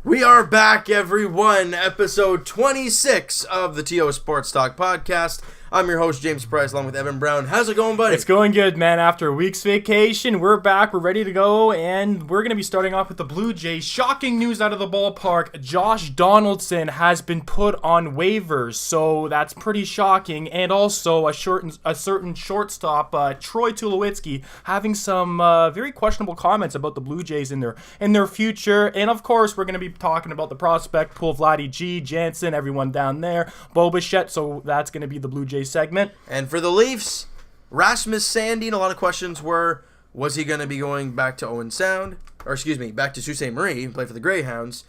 We are back, everyone. Episode 26 of the TO Sports Talk podcast. I'm your host, James Price, along with Evan Brown. How's it going, buddy? It's going good, man. After a week's vacation, we're back. We're ready to go, and we're going to be starting off with the Blue Jays. Shocking news out of the ballpark. Josh Donaldson has been put on waivers, so that's pretty shocking. And also, a certain shortstop, Troy Tulowitzki, having some very questionable comments about the Blue Jays in their future. And of course, we're going to be talking about the prospect pool, Vladdy G, Jansen, everyone down there, Bo Bichette. So that's going to be the Blue Jays segment. And for the Leafs, Rasmus Sandin, a lot of questions were, was he going to be going back to Owen Sound, back to Sault Ste. Marie and play for the Greyhounds,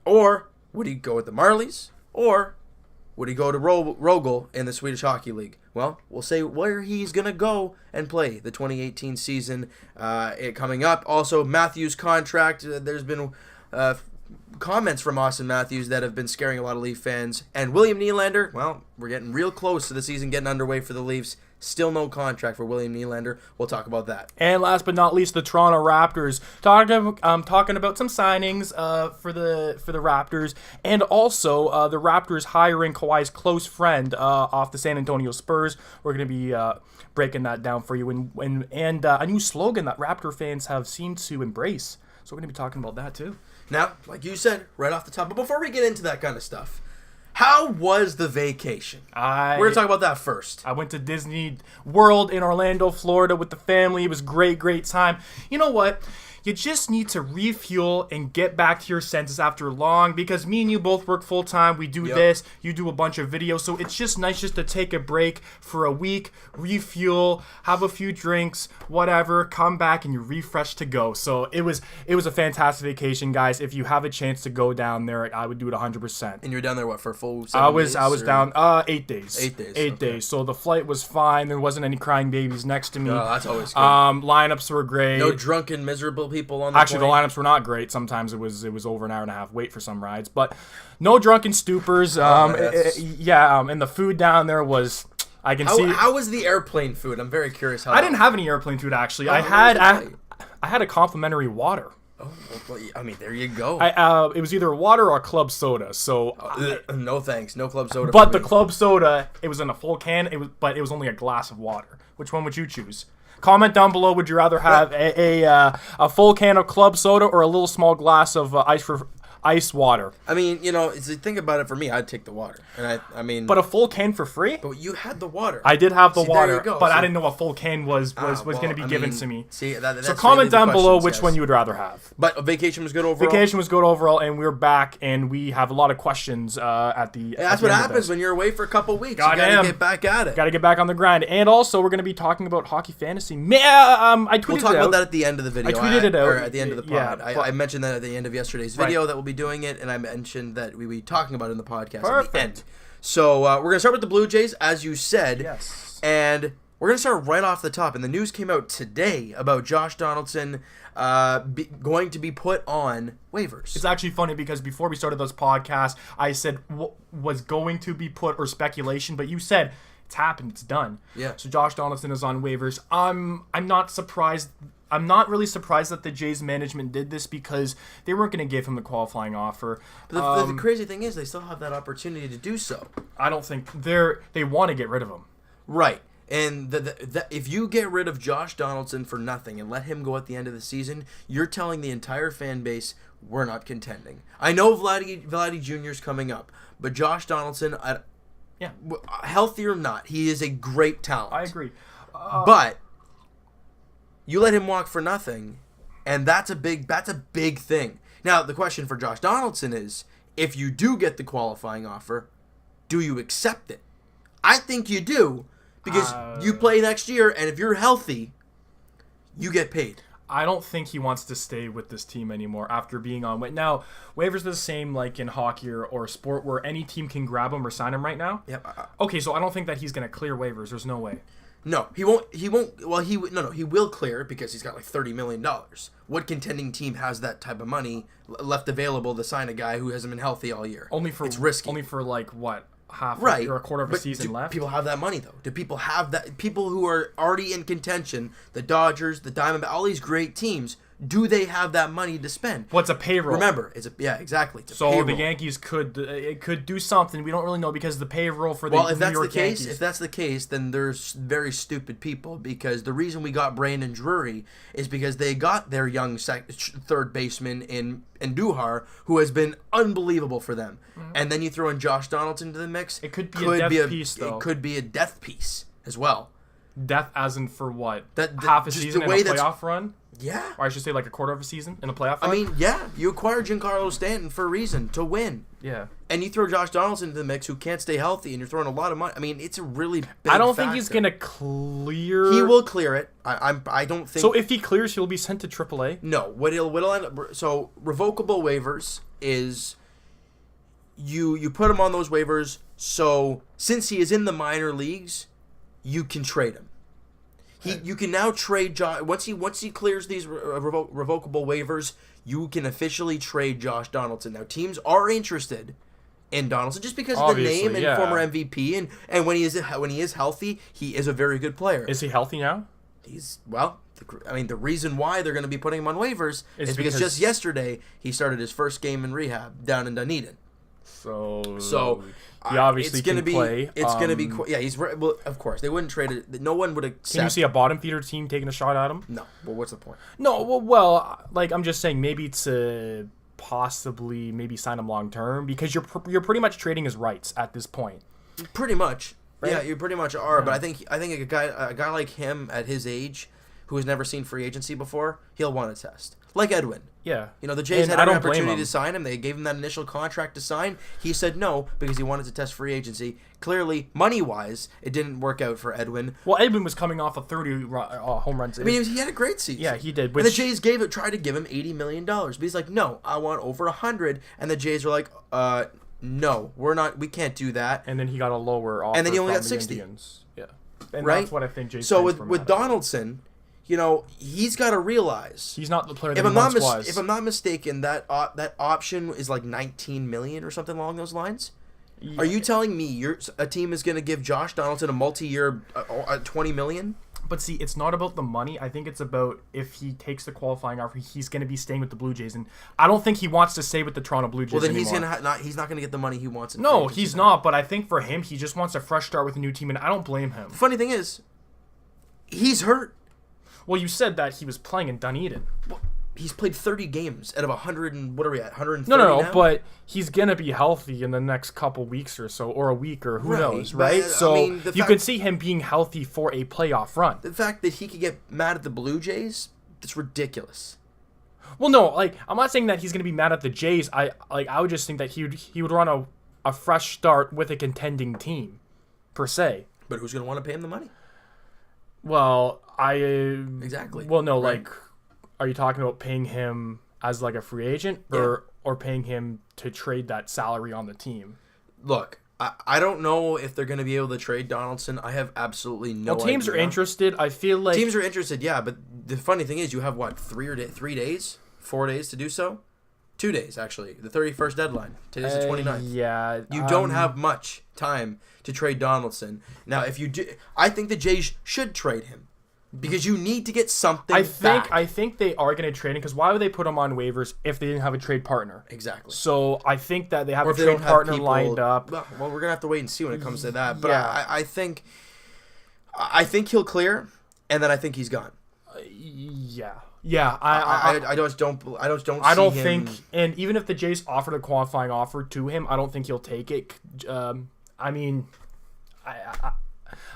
or would he go with the Marlies, or would he go to Rögle in the Swedish Hockey League? Well, we'll say where he's going to go and play the 2018 season coming up. Also, Matthews' contract, there's been comments from Austin Matthews that have been scaring a lot of Leaf fans. And William Nylander, well, we're getting real close to the season getting underway for the Leafs. Still no contract for William Nylander. We'll talk about that. And last but not least, the Toronto Raptors. Talking about some signings for the Raptors, and also the Raptors hiring Kawhi's close friend off the San Antonio Spurs. We're going to be breaking that down for you, and a new slogan that Raptor fans have seemed to embrace. So we're going to be talking about that too. Now, like you said, right off the top, but before we get into that kind of stuff, how was the vacation? We're going to talk about that first. I went to Disney World in Orlando, Florida with the family. It was great time. You know what? You just need to refuel and get back to your senses after long, because me and you both work full-time. We do this. You do a bunch of videos. So it's just nice just to take a break for a week, refuel, have a few drinks, whatever, come back, and you're refreshed to go. So it was a fantastic vacation, guys. If you have a chance to go down there, I would do it 100%. And you're down there, what, for a full 7 days? I was down 8 days. 8 days. 8 days. So the flight was fine. There wasn't any crying babies next to me. Oh, that's always good. Lineups were great. No drunken, miserable people on the Actually, plane. the lineups were not great. Sometimes it was over an hour and a half wait for some rides, but no drunken stupors. And the food down there was, I can see. How was the airplane food? I'm very curious. I didn't have any airplane food actually. I had a complimentary water. Oh, well, I mean, there you go. It was either water or club soda. So no thanks, no club soda. But the club soda, it was in a full can. But it was only a glass of water. Which one would you choose? Comment down below. Would you rather have a full can of club soda or a little small glass of ice water? I mean, think about it. For me, I'd take the water, and I mean. But a full can for free? But you had the water. I did have the water, there you go. but I didn't know a full can was going to be given to me. That's so comment down below which guys. one you would rather have. But vacation was good overall. Vacation was good overall, and we're back, and we have a lot of questions at the. That's what happens when you're away for a couple weeks. You gotta get back at it. Gotta get back on the grind, and also we're going to be talking about hockey fantasy. I tweeted We'll talk about that at the end of the video. I tweeted it out. Or at the end of the pod. Yeah, I mentioned that at the end of yesterday's video that we'll be doing it, and I mentioned that we'll be talking about it in the podcast at the end. So we're going to start with the Blue Jays, as you said. Yes. And we're going to start right off the top. And the news came out today about Josh Donaldson going to be put on waivers. It's actually funny because before we started this podcast, I said was going to be put or speculation, but you said it's happened, it's done. Yeah. So Josh Donaldson is on waivers. I'm not surprised. I'm not really surprised that the Jays management did this because they weren't going to give him the qualifying offer. But the crazy thing is they still have that opportunity to do so. I don't think they want to get rid of him. Right. And if you get rid of Josh Donaldson for nothing and let him go at the end of the season, you're telling the entire fan base we're not contending. I know Vladdy Jr. is coming up, but Josh Donaldson, healthy or not, he is a great talent. I agree. But you let him walk for nothing, and that's a big thing. Now, the question for Josh Donaldson is, if you do get the qualifying offer, do you accept it? I think you do, because you play next year, and if you're healthy, you get paid. I don't think he wants to stay with this team anymore after being on. Now, waivers are the same like in hockey or sport where any team can grab him or sign him right now. Yep. Okay, so I don't think that he's going to clear waivers. There's no way. No, he won't. Well, he will clear it because he's got like $30 million. What contending team has that type of money left available to sign a guy who hasn't been healthy all year? It's risky. Only for like what? Half right. or a quarter of a season left. People have that money though. Do people have that? People who are already in contention, the Dodgers, the Diamondbacks, all these great teams, do they have that money to spend? What's a payroll? Remember, exactly. It's a so payroll. the Yankees could do something. We don't really know because the payroll for the if New York Yankees. Yankees. If that's the case, then there's very stupid people, because the reason we got Brandon Drury is because they got their young third baseman in Duhar, who has been unbelievable for them. Mm-hmm. And then you throw in Josh Donaldson into the mix. It could be a death piece, though. It could be a death piece as well. Death as in for what? Half a season in a playoff run? Yeah. Or I should say like a quarter of a season in a playoff run? I mean, yeah. You acquired Giancarlo Stanton for a reason, to win. Yeah. And you throw Josh Donaldson into the mix, who can't stay healthy, and you're throwing a lot of money. I mean, it's a really big I don't factor. think he's going to clear... He will clear it. I don't think... So if he clears, he'll be sent to AAA? No. What'll end up... So, revocable waivers is... You put him on those waivers, so since he is in the minor leagues, you can trade him. You can now trade Josh once he clears these revocable waivers. You can officially trade Josh Donaldson. Now teams are interested in Donaldson just because of the name and former MVP, and when he is healthy, he is a very good player. Is he healthy now? The reason why they're going to be putting him on waivers is because just yesterday he started his first game in rehab down in Dunedin. So he obviously can play. It's going to be... Yeah, of course. They wouldn't trade it. No one would accept... Can you see a bottom feeder team taking a shot at him? No. Well, what's the point? No, well, I'm just saying maybe to possibly sign him long term, because you're pretty much trading his rights at this point. Pretty much. Right? Yeah, you pretty much are. Yeah. But I think a guy like him at his age, who has never seen free agency before, he'll want to test. Like Edwin. Yeah. The Jays had an opportunity to sign him. They gave him that initial contract to sign. He said no because he wanted to test free agency. Clearly, money-wise, it didn't work out for Edwin. Well, Edwin was coming off of 30 home runs. I mean, he had a great season. Yeah, he did. And the Jays tried to give him $80 million. But he's like, no, I want over $100. And the Jays were like, no, we can't do that. And then he got a lower offer. And then he only got $60. Indians. Yeah. And right? That's what I think Jays... So with Donaldson... he's got to realize he's not the player that he once was. If I'm not mistaken, that option is like $19 million or something along those lines. Yeah. Are you telling me a team is going to give Josh Donaldson a multi-year $20 million? But see, it's not about the money. I think it's about if he takes the qualifying offer, he's going to be staying with the Blue Jays, and I don't think he wants to stay with the Toronto Blue Jays. Well, then anymore. he's not going to get the money he wants. No, he's not. But I think for him, he just wants a fresh start with a new team, and I don't blame him. The funny thing is, he's hurt. Well, you said that he was playing in Dunedin. Well, he's played 30 games out of 100 and what are we at? 130 No, now? but he's gonna be healthy in the next couple weeks or so, or a week, or who knows, right? So you could see him being healthy for a playoff run. The fact that he could get mad at the Blue Jays, that's ridiculous. Well, no, I'm not saying that he's gonna be mad at the Jays. I would just think that he would run a fresh start with a contending team, per se. But who's gonna want to pay him the money? Well, exactly. Well, no, right. Are you talking about paying him as a free agent, or paying him to trade that salary on the team? Look, I don't know if they're going to be able to trade Donaldson. I have absolutely no idea. Well, teams are interested. I feel like teams are interested, yeah. But the funny thing is, you have 4 days to do so. 2 days, actually. The 31st deadline. Today's the 29th. Yeah. You don't have much time to trade Donaldson. Now, if you do, I think the Jays should trade him because you need to get something back. I think they are going to trade him, because why would they put him on waivers if they didn't have a trade partner? Exactly. So I think that they have a trade partner lined up. Well, we're going to have to wait and see when it comes to that. But yeah. I think he'll clear, and then I think he's gone. Yeah. Yeah, I don't think, and even if the Jays offered a qualifying offer to him, I don't think he'll take it. I mean,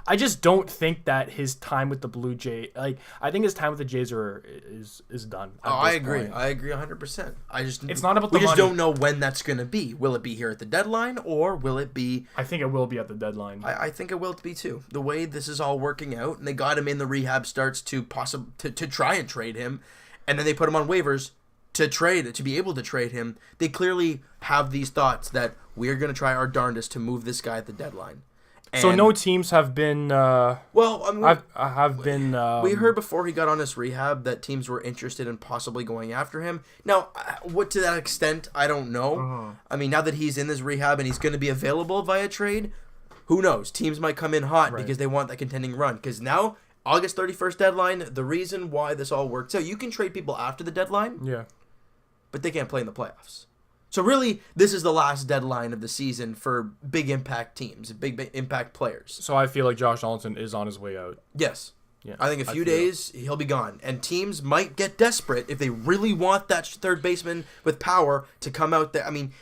I just don't think that his time with the Blue Jays, I think his time with the Jays is done. I agree. I agree 100%. It's not about the money. We just don't know when that's going to be. Will it be here at the deadline, or will it be? I think it will be at the deadline. I think it will be too. The way this is all working out, and they got him in the rehab starts to try and trade him, and then they put him on waivers to be able to trade him. They clearly have these thoughts that we're going to try our darndest to move this guy at the deadline. And so no teams have been. We heard before he got on his rehab that teams were interested in possibly going after him. Now, what to that extent, I don't know. Uh-huh. I mean, now that he's in his rehab and he's going to be available via trade, who knows? Teams might come in hot because they want that contending run. Because now August 31st deadline, the reason why this all works out, you can trade people after the deadline, Yeah. but they can't play in the playoffs. So really, this is the last deadline of the season for big impact teams, big impact players. So I feel like Josh Donaldson is on his way out. Yes. Yeah. I think a few days, he'll be gone. And teams might get desperate if they really want that third baseman with power to come out there. I mean,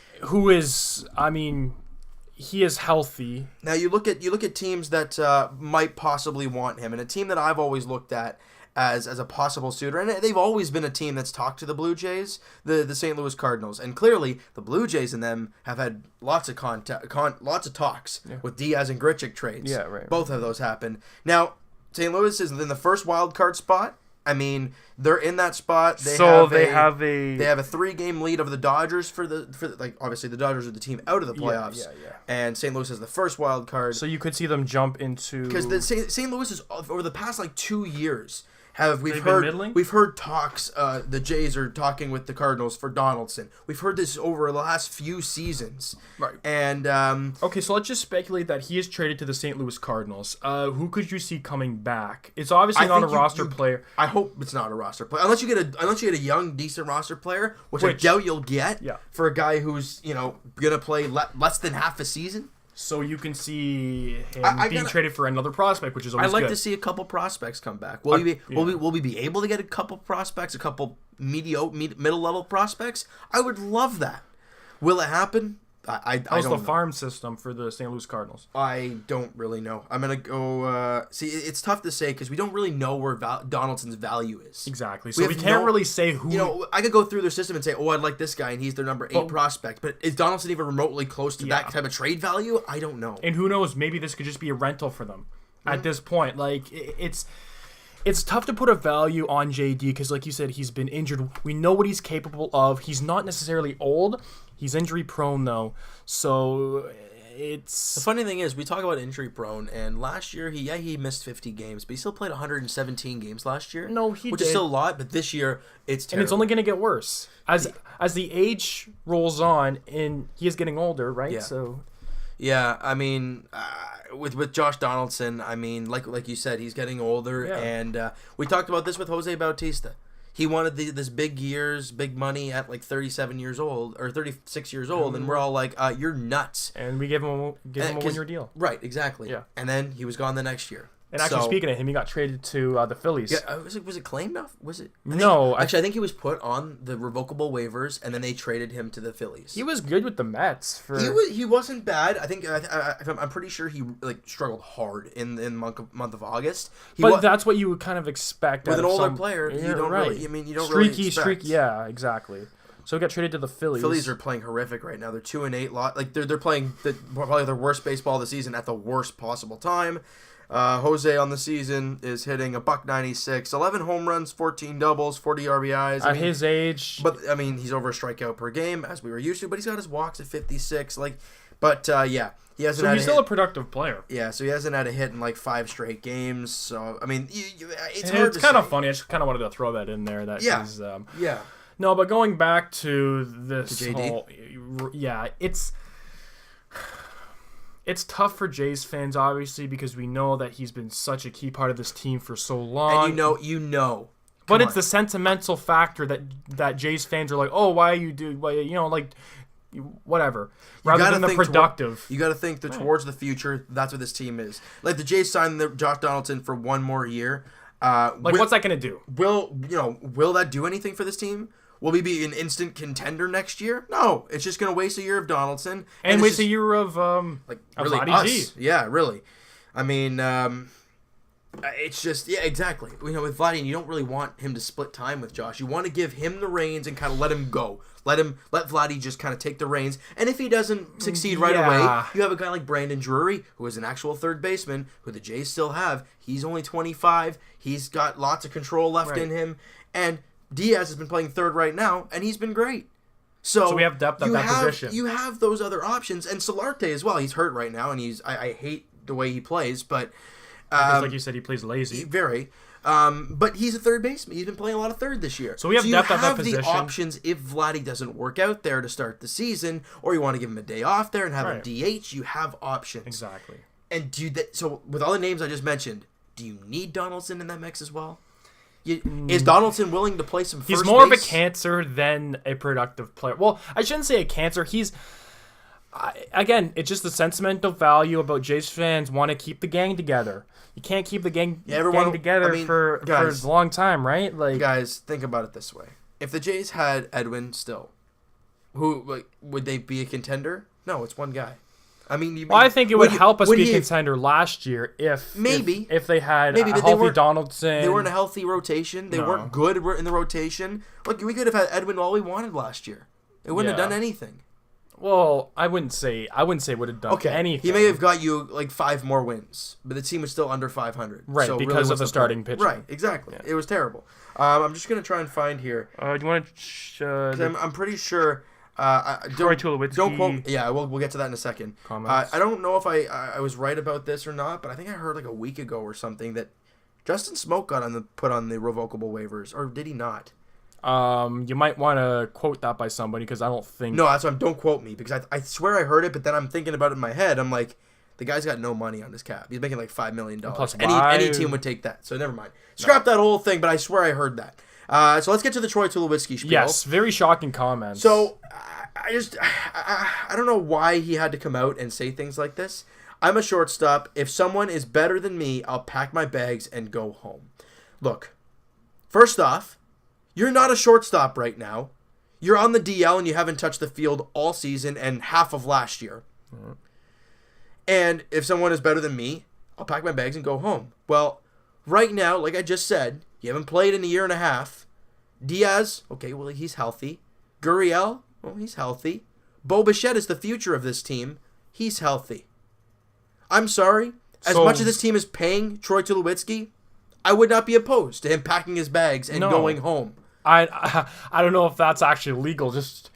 he is healthy. now you look at teams that might possibly want him, and a team that I've always looked at as a possible suitor, and they've always been a team that's talked to the Blue Jays, the St. Louis Cardinals, and clearly the Blue Jays and them have had lots of talks with Diaz and Grichuk trades. Yeah, right. Both of those happened. Now, St. Louis is in the first wild card spot. I mean, they're in that spot. They have a 3-game lead over the Dodgers for obviously the Dodgers are the team out of the playoffs. Yeah. And St. Louis has the first wild card. So you could see them jump into Because the St. Louis is over the past 2 years we've heard talks. The Jays are talking with the Cardinals for Donaldson. We've heard this over the last few seasons. Right. And okay, so let's just speculate that he is traded to the St. Louis Cardinals. Who could you see coming back? It's obviously not a roster player. I hope it's not a roster player, unless you get a young, decent roster player, which I doubt you'll get. Yeah. For a guy who's gonna play less than half a season. So you can see him being traded for another prospect, which is always I'd like good. to see a couple prospects come back. Will we be able to get a couple prospects, a couple middle level prospects? I would love that. Will it happen? I How's don't the know. farm system for the St. Louis Cardinals? I don't really know. I'm gonna go. See, it's tough to say because we don't really know where Donaldson's value is. Exactly. So we can't really say who. I could go through their system and say, "Oh, I'd like this guy, and he's their number 8 prospect." But is Donaldson even remotely close to that type of trade value? I don't know. And who knows? Maybe this could just be a rental for them at this point. It's tough to put a value on JD because, like you said, he's been injured. We know what he's capable of. He's not necessarily old. He's injury prone though, so it's... The funny thing is, we talk about injury prone, and last year he missed 50 games, but he still played 117 games last year. No, he which did. is still a lot, but this year it's terrible. And it's only going to get worse as the age rolls on, and he is getting older, right? Yeah. So, yeah, I mean, with Josh Donaldson, I mean, like you said, he's getting older, and we talked about this with Jose Bautista. He wanted this big money at 37 years old or 36 years old, and we're all like, "You're nuts!" And we give him a 1-year deal. Right, exactly. Yeah. And then he was gone the next year. And actually, speaking of him, he got traded to the Phillies. Yeah, was it claimed off? Was it? I think he was put on the revocable waivers, and then they traded him to the Phillies. He was good with the Mets. He wasn't bad. I think I'm pretty sure he struggled hard in the month of August. That's what you would kind of expect with an older player. You don't really. I mean, you don't really expect. Streaky. Yeah, exactly. So he got traded to the Phillies. Phillies are playing horrific right now. They're 2-8. They're playing probably their worst baseball of the season at the worst possible time. Jose on the season is hitting $196, 11 home runs, 14 doubles, 40 RBIs. At his age, but I mean, he's over a strikeout per game as we were used to. But he's got his walks at 56. He hasn't. So he's still a productive player. Yeah, so he hasn't had a hit in 5 straight games. So I mean, it's hard. It's kind of funny. I just kind of wanted to throw that in there. Yeah. No, but going back to this JD? It's tough for Jays fans, obviously, because we know that he's been such a key part of this team for so long. And you know. But it's the sentimental factor that Jays fans are like, oh, why you do, whatever, rather than the productive. You got to think towards the future. That's what this team is. The Jays signed Josh Donaldson for 1 more year. What's that going to do? Will that do anything for this team? Will we be an instant contender next year? No, it's just going to waste a year of Donaldson and waste a year of really us. Yeah, really. I mean, it's just exactly. With Vladdy, you don't really want him to split time with Josh. You want to give him the reins and kind of let him go. Let Vladdy just kind of take the reins. And if he doesn't succeed right away, you have a guy like Brandon Drury, who is an actual third baseman, who the Jays still have. He's only 25. He's got lots of control left in him, and Diaz has been playing third right now, and he's been great. So we have depth at that position. You have those other options, and Solarte as well. He's hurt right now, and I hate the way he plays, but because like you said, he plays lazy. But he's a third baseman. He's been playing a lot of third this year. So we have depth at that position. You have the options if Vladdy doesn't work out there to start the season, or you want to give him a day off there and have him DH. You have options. Exactly. And do that. So with all the names I just mentioned, Do you need Donaldson in that mix as well? Is Donaldson willing to play some first He's more base? of a cancer than a productive player. Well, I shouldn't say a cancer. Again, it's just the sentimental value about Jays fans want to keep the gang together. You can't keep the gang together for a long time, right? Like, guys, think about it this way. If the Jays had Edwin still, would they be a contender? No, it's one guy. I mean, I think it would help us be a contender last year if they had a healthy Donaldson. They weren't a healthy rotation. They weren't good in the rotation. Look, we could have had Edwin all we wanted last year. It wouldn't have done anything. Well, I wouldn't say it would have done anything. He may have got you like 5 more wins, but the team was still under 500. Right, so because really of the starting pitching. Right, exactly. Yeah. It was terrible. I'm just gonna try and find here. Do you want to? I'm pretty sure. Troy Tulowitzki. Don't quote. Yeah, we'll get to that in a second. I don't know if I was right about this or not, but I think I heard like a week ago or something that Justin Smoke got put on the revocable waivers, or did he not? You might want to quote that by somebody because I don't think. No, that's why don't quote me because I swear I heard it, but then I'm thinking about it in my head. I'm like, the guy's got no money on his cap. He's making like $5 million. Plus, any team would take that. So never mind. Scrap that whole thing. But I swear I heard that. So let's get to the Troy Tulowitzki spiel. Yes, very shocking comments. So I don't know why he had to come out and say things like this. I'm a shortstop. If someone is better than me, I'll pack my bags and go home. Look, first off, you're not a shortstop right now. You're on the DL and you haven't touched the field all season and half of last year. Mm-hmm. And if someone is better than me, I'll pack my bags and go home. Well, right now, like I just said, you haven't played in a year and a half. Diaz, okay, well, he's healthy. Gurriel, well, he's healthy. Bo Bichette is the future of this team. He's healthy. I'm sorry. As much as this team is paying Troy Tulowitzki, I would not be opposed to him packing his bags and going home. I don't know if that's actually legal. Just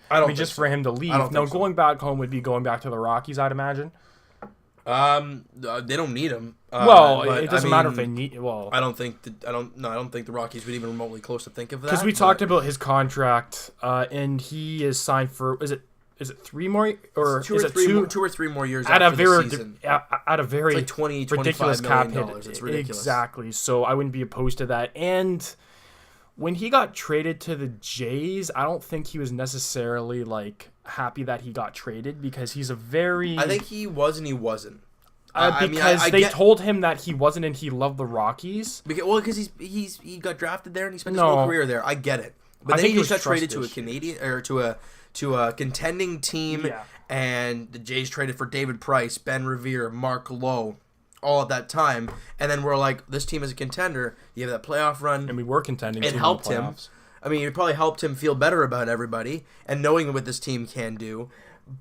for him to leave. No, so. Going back home would be going back to the Rockies, I'd imagine. They don't need him. It doesn't matter if they need. Well, I don't think the Rockies would even remotely close to think of that. Because we talked about his contract, and he is signed for. Is it 3 more or two or three more years at after the season? At a very it's like $20, ridiculous $25 cap million. hit. It's ridiculous. Exactly. So I wouldn't be opposed to that. And when he got traded to the Jays, I don't think he was necessarily like happy that he got traded because he's a very. I think he was and he wasn't. Because they told him that he wasn't and he loved the Rockies. Because he got drafted there and he spent his whole career there. I get it, but then he just got traded to a Canadian or to a contending team, and the Jays traded for David Price, Ben Revere, Mark Lowe, all at that time, and then we're like, this team is a contender. You have that playoff run, and we were contending. It helped him. I mean, it probably helped him feel better about everybody and knowing what this team can do,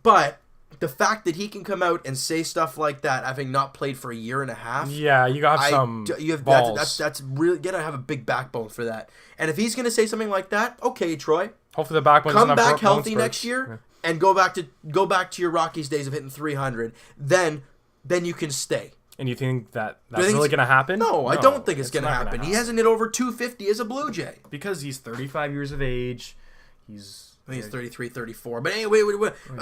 but. The fact that he can come out and say stuff like that, having not played for a year and a half, you got some balls. That's really you gotta have a big backbone for that. And if he's gonna say something like that, okay, Troy, hopefully the backbone come back healthy next year and go back to your Rockies days of hitting 300. Then you can stay. And you think that's really gonna happen? No, I don't think it's gonna happen. He hasn't hit over 250 as a Blue Jay because he's 35 years of age. I think he's 33, 34. But anyway,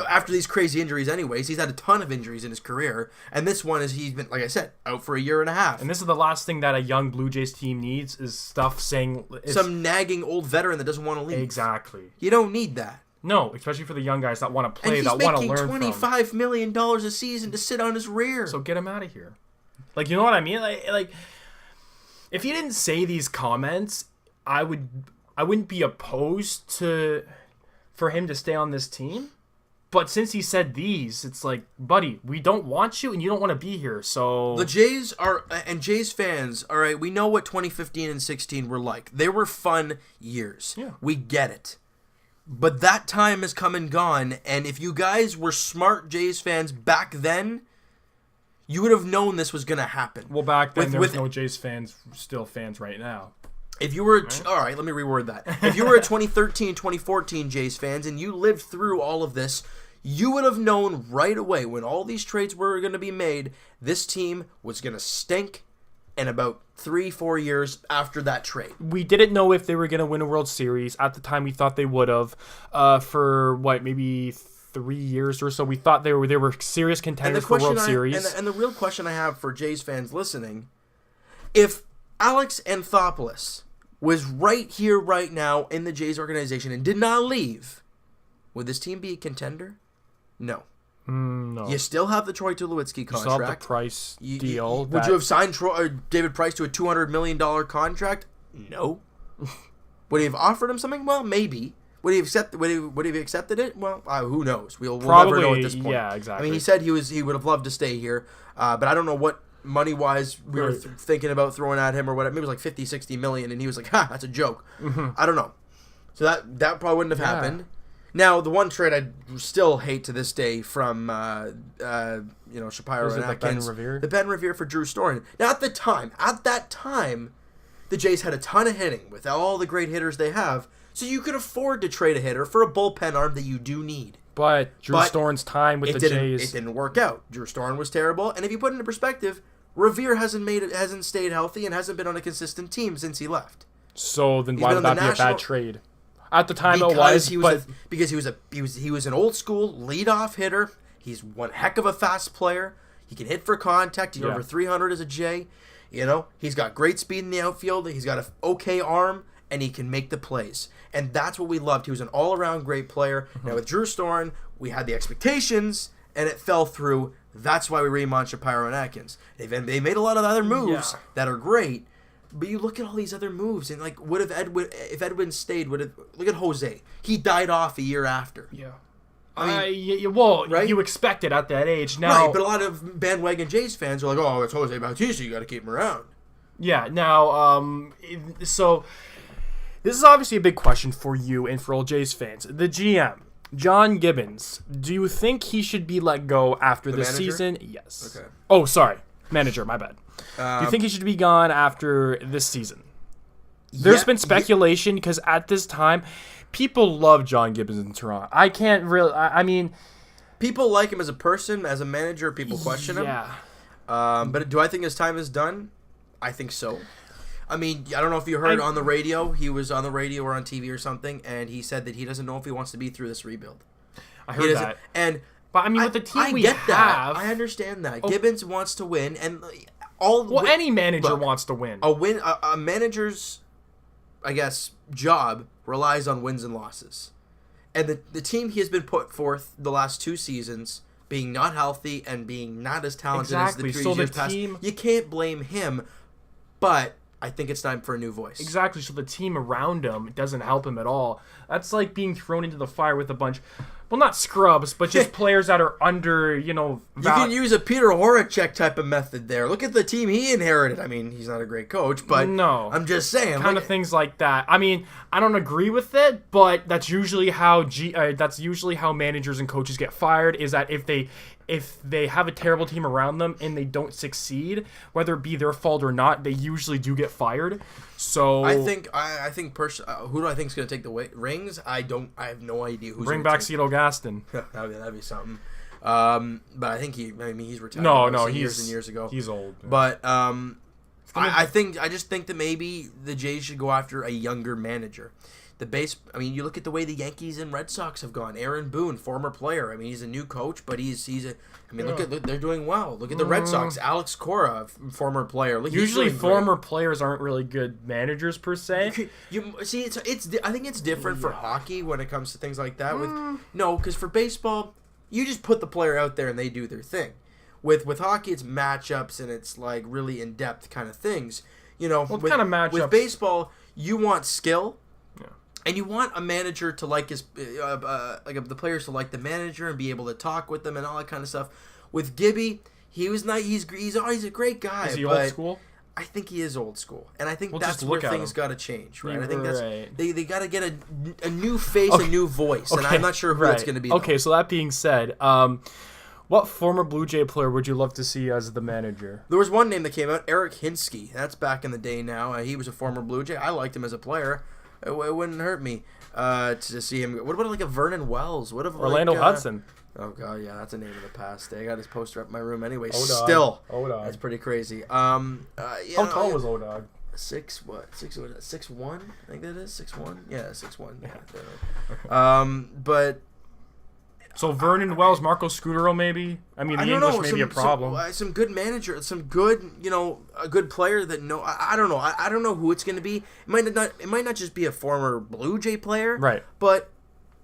after these crazy injuries anyways, he's had a ton of injuries in his career. And this one he's been, like I said, out for a year and a half. And this is the last thing that a young Blue Jays team needs is stuff saying... Some nagging old veteran that doesn't want to leave. Exactly. You don't need that. No, especially for the young guys that want to play, that want to learn from. And he's making $25 million a season to sit on his rear. So get him out of here. Like, you know what I mean? Like if he didn't say these comments, I wouldn't be opposed for him to stay on this team. But since he said these, it's like, buddy, we don't want you and you don't want to be here. So the Jays and Jays fans, all right, we know what 2015 and 16 were like. They were fun years. Yeah. We get it. But that time has come and gone, and if you guys were smart Jays fans back then, you would have known this was going to happen. Well, back then there was no Jays fans, still fans right now. If you were, all right, let me reword that. If you were a 2013, 2014 Jays fans and you lived through all of this, you would have known right away when all these trades were going to be made, this team was going to stink in about 3-4 years after that trade. We didn't know if they were going to win a World Series. At the time, we thought they would have. For, maybe 3 years or so, we thought they were serious contenders for World Series. And the real question I have for Jays fans listening, If Alex Anthopoulos was right here, right now, in the Jays organization and did not leave, would this team be a contender? No. No. You still have the Troy Tulowitzki contract. You still have the Price deal. Would you have signed David Price to a $200 million contract? No. Would he have offered him something? Well, maybe. Would he have accepted it? Well, who knows? We'll never know at this point. Yeah, exactly. I mean, he said he would have loved to stay here, but I don't know what money-wise we were thinking about throwing at him or whatever. Maybe it was like 50, 60 million, and he was like, "Ha, that's a joke." Mm-hmm. I don't know. So that probably wouldn't have happened. Now, the one trade I still hate to this day from Shapiro and Atkins, the Ben Revere for Drew Storen. Now, at that time, the Jays had a ton of hitting with all the great hitters they have, so you could afford to trade a hitter for a bullpen arm that you do need. But Storen's time with the Jays, it didn't work out. Drew Storen was terrible, and if you put it into perspective, Revere hasn't stayed healthy and hasn't been on a consistent team since he left. So then why would that be a bad trade? At the time it was, because he was an old school leadoff hitter. He's one heck of a fast player. He can hit for contact. He's over 300 as a J. He's got great speed in the outfield. He's got an okay arm, and he can make the plays. And that's what we loved. He was an all-around great player. Mm-hmm. Now with Drew Storen, we had the expectations, and it fell through. That's why we reamed Shapiro and Atkins. They made a lot of other moves that are great. But you look at all these other moves, and if Edwin stayed, look at Jose. He died off a year after. Yeah. Right? You expect it at that age. Now, right, but a lot of bandwagon Jays fans are like, "Oh, it's Jose Bautista. You got to keep him around." Yeah. Now, so this is obviously a big question for you and for all Jays fans. The GM, John Gibbons. Do you think he should be let go after this season? Yes. Okay. Oh, sorry, manager. My bad. Do you think he should be gone after this season? There's been speculation because at this time, people love John Gibbons in Toronto. I can't really. I mean, people like him as a person, as a manager. People question him. Yeah. But do I think his time is done? I think so. I mean, I don't know if you heard on the radio. He was on the radio or on TV or something, and he said that he doesn't know if he wants to be through this rebuild. I heard that. But I mean, with the team we get have, that. I understand that. Gibbons wants to win, and any manager wants to win. A manager's, I guess, job relies on wins and losses. And the team he has been put forth the last 2 seasons, being not healthy and being not as talented as the previous years past, you can't blame him, but I think it's time for a new voice. Exactly, so the team around him doesn't help him at all. That's like being thrown into the fire with a bunch, well, not scrubs, but just players that are under, You can use a Peter Horacek type of method there. Look at the team he inherited. I mean, he's not a great coach, but no, I'm just saying. Kind of things like that. I mean, I don't agree with it, but that's usually how managers and coaches get fired, is that if they have a terrible team around them and they don't succeed, whether it be their fault or not, they usually do get fired. So I think who do I think is going to take the rings? I have no idea who's bring back Cito Gaston. that'd be something. But I think he's retired. No, he's years and years ago. He's old. Yeah. But I just think that maybe the Jays should go after a younger manager. You look at the way the Yankees and Red Sox have gone. Aaron Boone, former player. I mean, he's a new coach, but look, they're doing well. Look at the Red Sox. Alex Cora, former player. Usually, former players aren't really good managers per se. I think it's different for hockey when it comes to things like that. Because for baseball, you just put the player out there and they do their thing. With hockey, it's matchups and it's like really in depth kind of things. Kind of matchups? With baseball, you want skill. And you want a manager to like the players to like the manager and be able to talk with them and all that kind of stuff. With Gibby, he's a great guy. Is he old school? I think he is old school, and I think that's where things got to change, right? I think they got to get a new face, a new voice, and I'm not sure who it's going to be. Okay, so that being said, what former Blue Jay player would you love to see as the manager? There was one name that came out, Eric Hinsky. That's back in the day now. He was a former Blue Jay. I liked him as a player. It wouldn't hurt me to see him. What about like a Vernon Wells? What if Orlando Hudson? Oh god, yeah, that's a name of the past. I got his poster up in my room anyway. O-Dog. Still, O-Dog. That's pretty crazy. How tall was O-Dog? 6'1"? I think that is 6'1". Yeah, 6'1". Yeah. But So Vernon Wells, Marco Scudero, maybe. I mean, the English may be a problem. Some good manager, some good, a good player that I don't know. I don't know who it's going to be. It might not just be a former Blue Jay player, right? But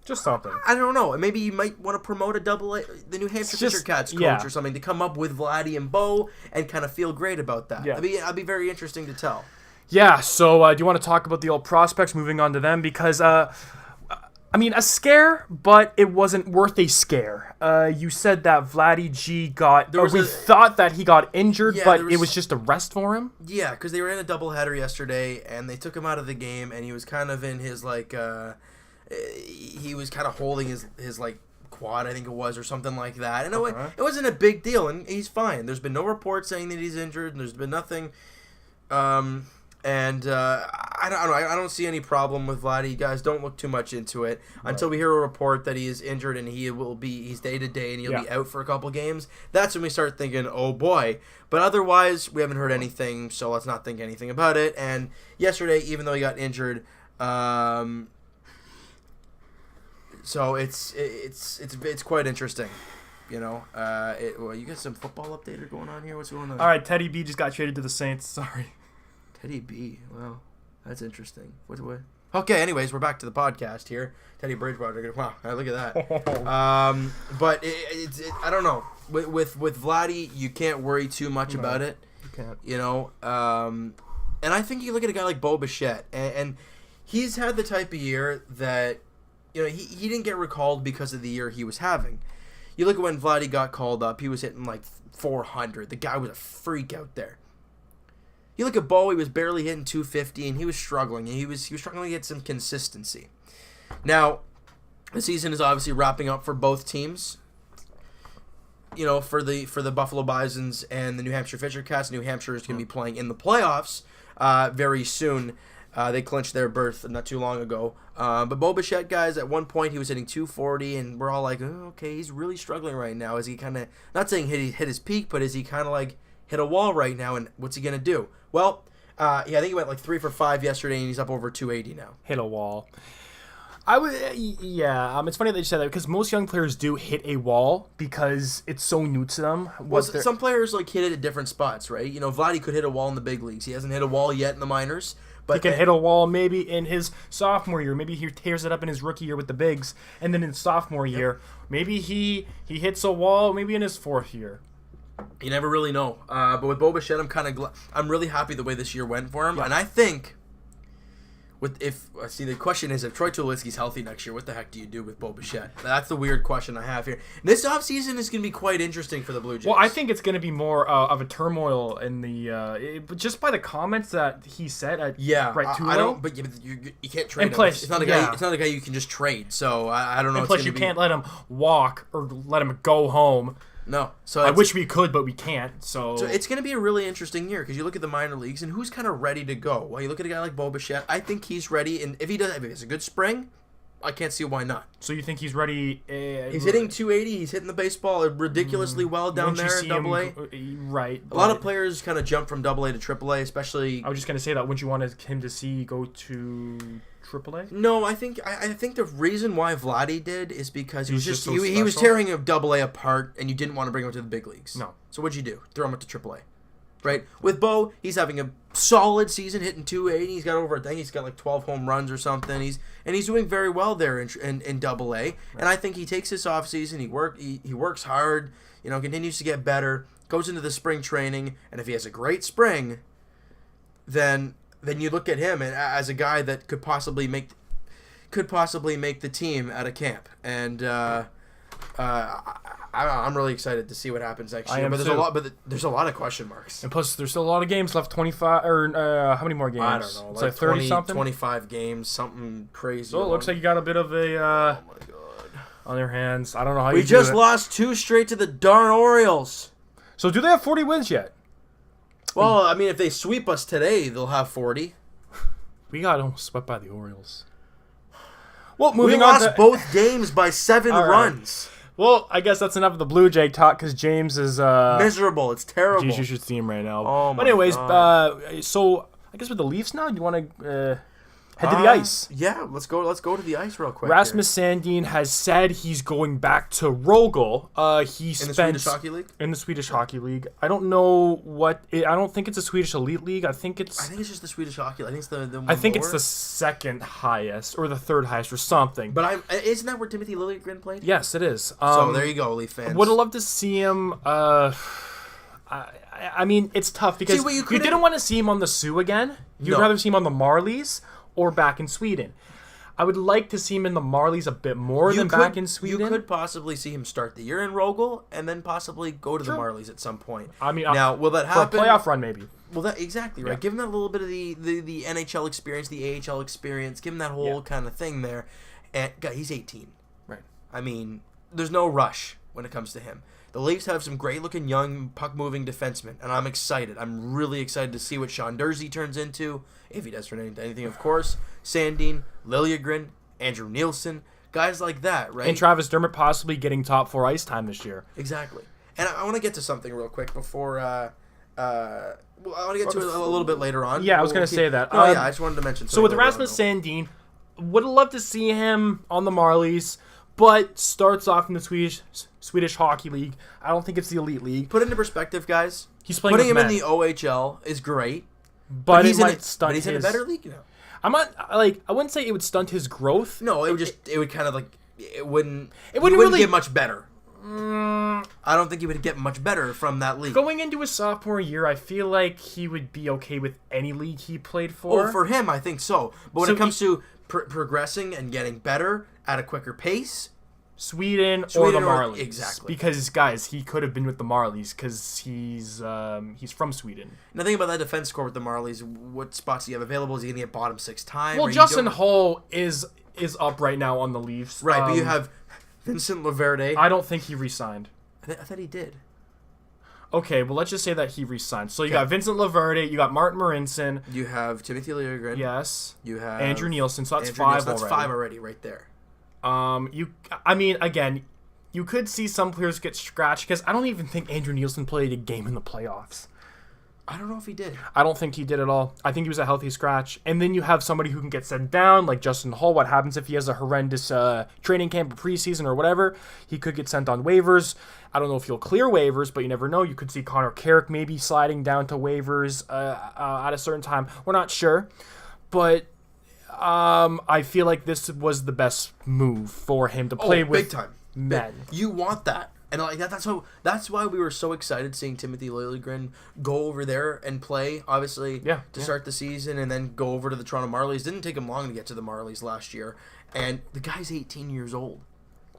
just something. I don't know. Maybe you might want to promote the New Hampshire Fisher Cats coach or something to come up with Vladdy and Bo and kind of feel great about that. Yeah. That'd be very interesting to tell. Yeah. So do you want to talk about the old prospects? Moving on to them because. A scare, but it wasn't worth a scare. You said that Vladdy G thought that he got injured, but it was just a rest for him? Yeah, because they were in a doubleheader yesterday, and they took him out of the game, and he was kind of in his, he was kind of holding his quad, I think it was, or something like that. And it wasn't a big deal, and he's fine. There's been no reports saying that he's injured, and there's been nothing. I don't see any problem with Vladdy. You guys, don't look too much into it until we hear a report that he is injured and he's day to day and he'll be out for a couple games. That's when we start thinking, oh boy. But otherwise, we haven't heard anything, so let's not think anything about it. And yesterday, even though he got injured, so it's quite interesting. You got some football updater going on here. What's going on? All right, Teddy B just got traded to the Saints. Sorry. Teddy B. Wow, that's interesting. What? Okay, anyways, we're back to the podcast here. Teddy Bridgewater. Wow, look at that. But I don't know. With Vladdy, you can't worry too much about it. You can't. And I think you look at a guy like Bo Bichette, and he's had the type of year that, he didn't get recalled because of the year he was having. You look at when Vladdy got called up, he was hitting like 400. The guy was a freak out there. You look at Bo, he was barely hitting 250, and he was struggling. And he was struggling to get some consistency. Now, the season is obviously wrapping up for both teams. For the Buffalo Bisons and the New Hampshire Fisher Cats. New Hampshire is going to be playing in the playoffs very soon. They clinched their berth not too long ago. But Bo Bichette, guys, at one point he was hitting 240, and we're all like, oh, okay, he's really struggling right now. Is he kind of, not saying hit his peak, but is he kind of like hit a wall right now, and what's he going to do? Well, I think he went like 3 for 5 yesterday, and he's up over 280 now. Hit a wall. It's funny that you said that because most young players do hit a wall because it's so new to them. Some players hit it at different spots, right? Vladdy could hit a wall in the big leagues. He hasn't hit a wall yet in the minors. But he can hit a wall maybe in his sophomore year. Maybe he tears it up in his rookie year with the bigs. And then in sophomore year, maybe he hits a wall maybe in his 4th year. You never really know. But with Bo Bichette, I'm really happy the way this year went for him. Yeah. And I think, the question is, if Troy Tulowitzki's healthy next year, what the heck do you do with Bo Bichette? That's the weird question I have here. This offseason is going to be quite interesting for the Blue Jays. Well, I think it's going to be more of a turmoil in the just by the comments that he said at Brett Tulo. I don't. But you can't trade him. Plus, it's not a guy. It's not a guy you can just trade. So I don't know. And plus, you can't let him walk or let him go home. No. So I wish we could, but we can't. So it's going to be a really interesting year because you look at the minor leagues and who's kind of ready to go. Well, you look at a guy like Bo Bichette. I think he's ready, and if he has a good spring, I can't see why not. So you think he's ready? He's hitting 280. He's hitting the baseball ridiculously well down there in Double-A. Right. A lot of players kind of jump from Double-A to Triple-A, especially. I was just going to say that. Wouldn't you want him to go to AAA? No, I think the reason why Vladdy did is because he was tearing a Double-A apart, and you didn't want to bring him to the big leagues. No. So what'd you do? Throw him up to Triple-A, right? With Bo, he's having a solid season, hitting 280. He's got he's got like 12 home runs or something. He's doing very well there in Double-A. Right. And I think he takes this off season. He works hard. Continues to get better. Goes into the spring training, and if he has a great spring, then you look at him as a guy that could possibly make the team at a camp, and I'm really excited to see what happens next year. But there's a lot of question marks, and plus there's still a lot of games left. 25 or how many more games? I don't know. It's like 30 something, 25 games, something crazy. So it looks like you got a bit of a oh my god on your hands. I don't know how we just lost 2 straight to the darn Orioles. So do they have 40 wins yet? Well, I mean, if they sweep us today, they'll have 40. We got almost swept by the Orioles. Well, we lost both games by 7 runs. Well, I guess that's enough of the Blue Jay talk because James is miserable. It's terrible. Jeez, you should see him right now. Oh my But anyways, God. so I guess with the Leafs now, do you want to? Head to the ice. Yeah, let's go to the ice real quick. Rasmus Sandin has said he's going back to Rogel. In the Swedish Hockey League? In the Swedish Hockey League. I don't know I don't think it's a Swedish Elite League. I think it's just the Swedish Hockey League. I think it's the second highest or the third highest or something. But isn't that where Timothy Liljegren played? Yes, it is. So there you go, Leaf fans. Would have loved to see him. I mean, it's tough because you didn't want to see him on the Sioux again. You'd rather see him on the Marlies or back in Sweden. I would like to see him in the Marlies a bit more than back in Sweden. You could possibly see him start the year in Rogel and then possibly go to the Marlies at some point. I mean, now will that happen? For a playoff run, maybe. Well, that exactly right. Yeah. Give him that little bit of the NHL experience, the AHL experience. Give him that whole kind of thing there. And God, he's 18. Right. I mean, there's no rush when it comes to him. The Leafs have some great-looking, young, puck-moving defensemen, and I'm excited. I'm really excited to see what Sean Durzi turns into, if he does turn into anything, of course. Sandin, Liljegren, Andrew Nielsen, guys like that, right? And Travis Dermott possibly getting top 4 ice time this year. Exactly. And I want to get to something real quick before... I want to get to it a little bit later on. Yeah, I was going to say that. I just wanted to mention something. So with Rasmus Sandin, would have loved to see him on the Marlies, but starts off in the Swedish Hockey League. I don't think it's the Elite League. Put it into perspective, guys. He's playing Putting with him men. in the OHL is great, but he's he's in a better league now. I'm not I wouldn't say it would stunt his growth. No, it would kind of like it wouldn't really get much better. I don't think he would get much better from that league. Going into his sophomore year, I feel like he would be okay with any league he played for. Oh, for him, I think so. But when it comes to progressing and getting better at a quicker pace, Sweden or the Marlies. Exactly. Because, guys, he could have been with the Marlies because he's from Sweden. Now, think about that defense core with the Marlies. What spots do you have available? Is he going to get bottom 6 time? Well, Justin Hull is up right now on the Leafs. Right, but you have Vincent Laverde. I don't think he re-signed. I thought he did. Okay, well, let's just say that he re-signed. So you got Vincent Laverde, you got Martin Marinson. You have Timothy Liljegren. Yes. You have Andrew Nielsen, so that's Andrew 5 Nielsen. already. That's 5 already right there. Again, you could see some players get scratched because I don't even think Andrew Nielsen played a game in the playoffs. I don't know if he did. I don't think he did at all. I think he was a healthy scratch. And then you have somebody who can get sent down, like Justin Hull. What happens if he has a horrendous training camp or preseason or whatever? He could get sent on waivers. I don't know if he'll clear waivers, but you never know. You could see Connor Carrick maybe sliding down to waivers at a certain time. We're not sure. But I feel like this was the best move for him to play with big time men. You want that. And like that's why we were so excited seeing Timothy Liljegren go over there and play, obviously, to start the season and then go over to the Toronto Marlies. Didn't take him long to get to the Marlies last year. And the guy's 18 years old.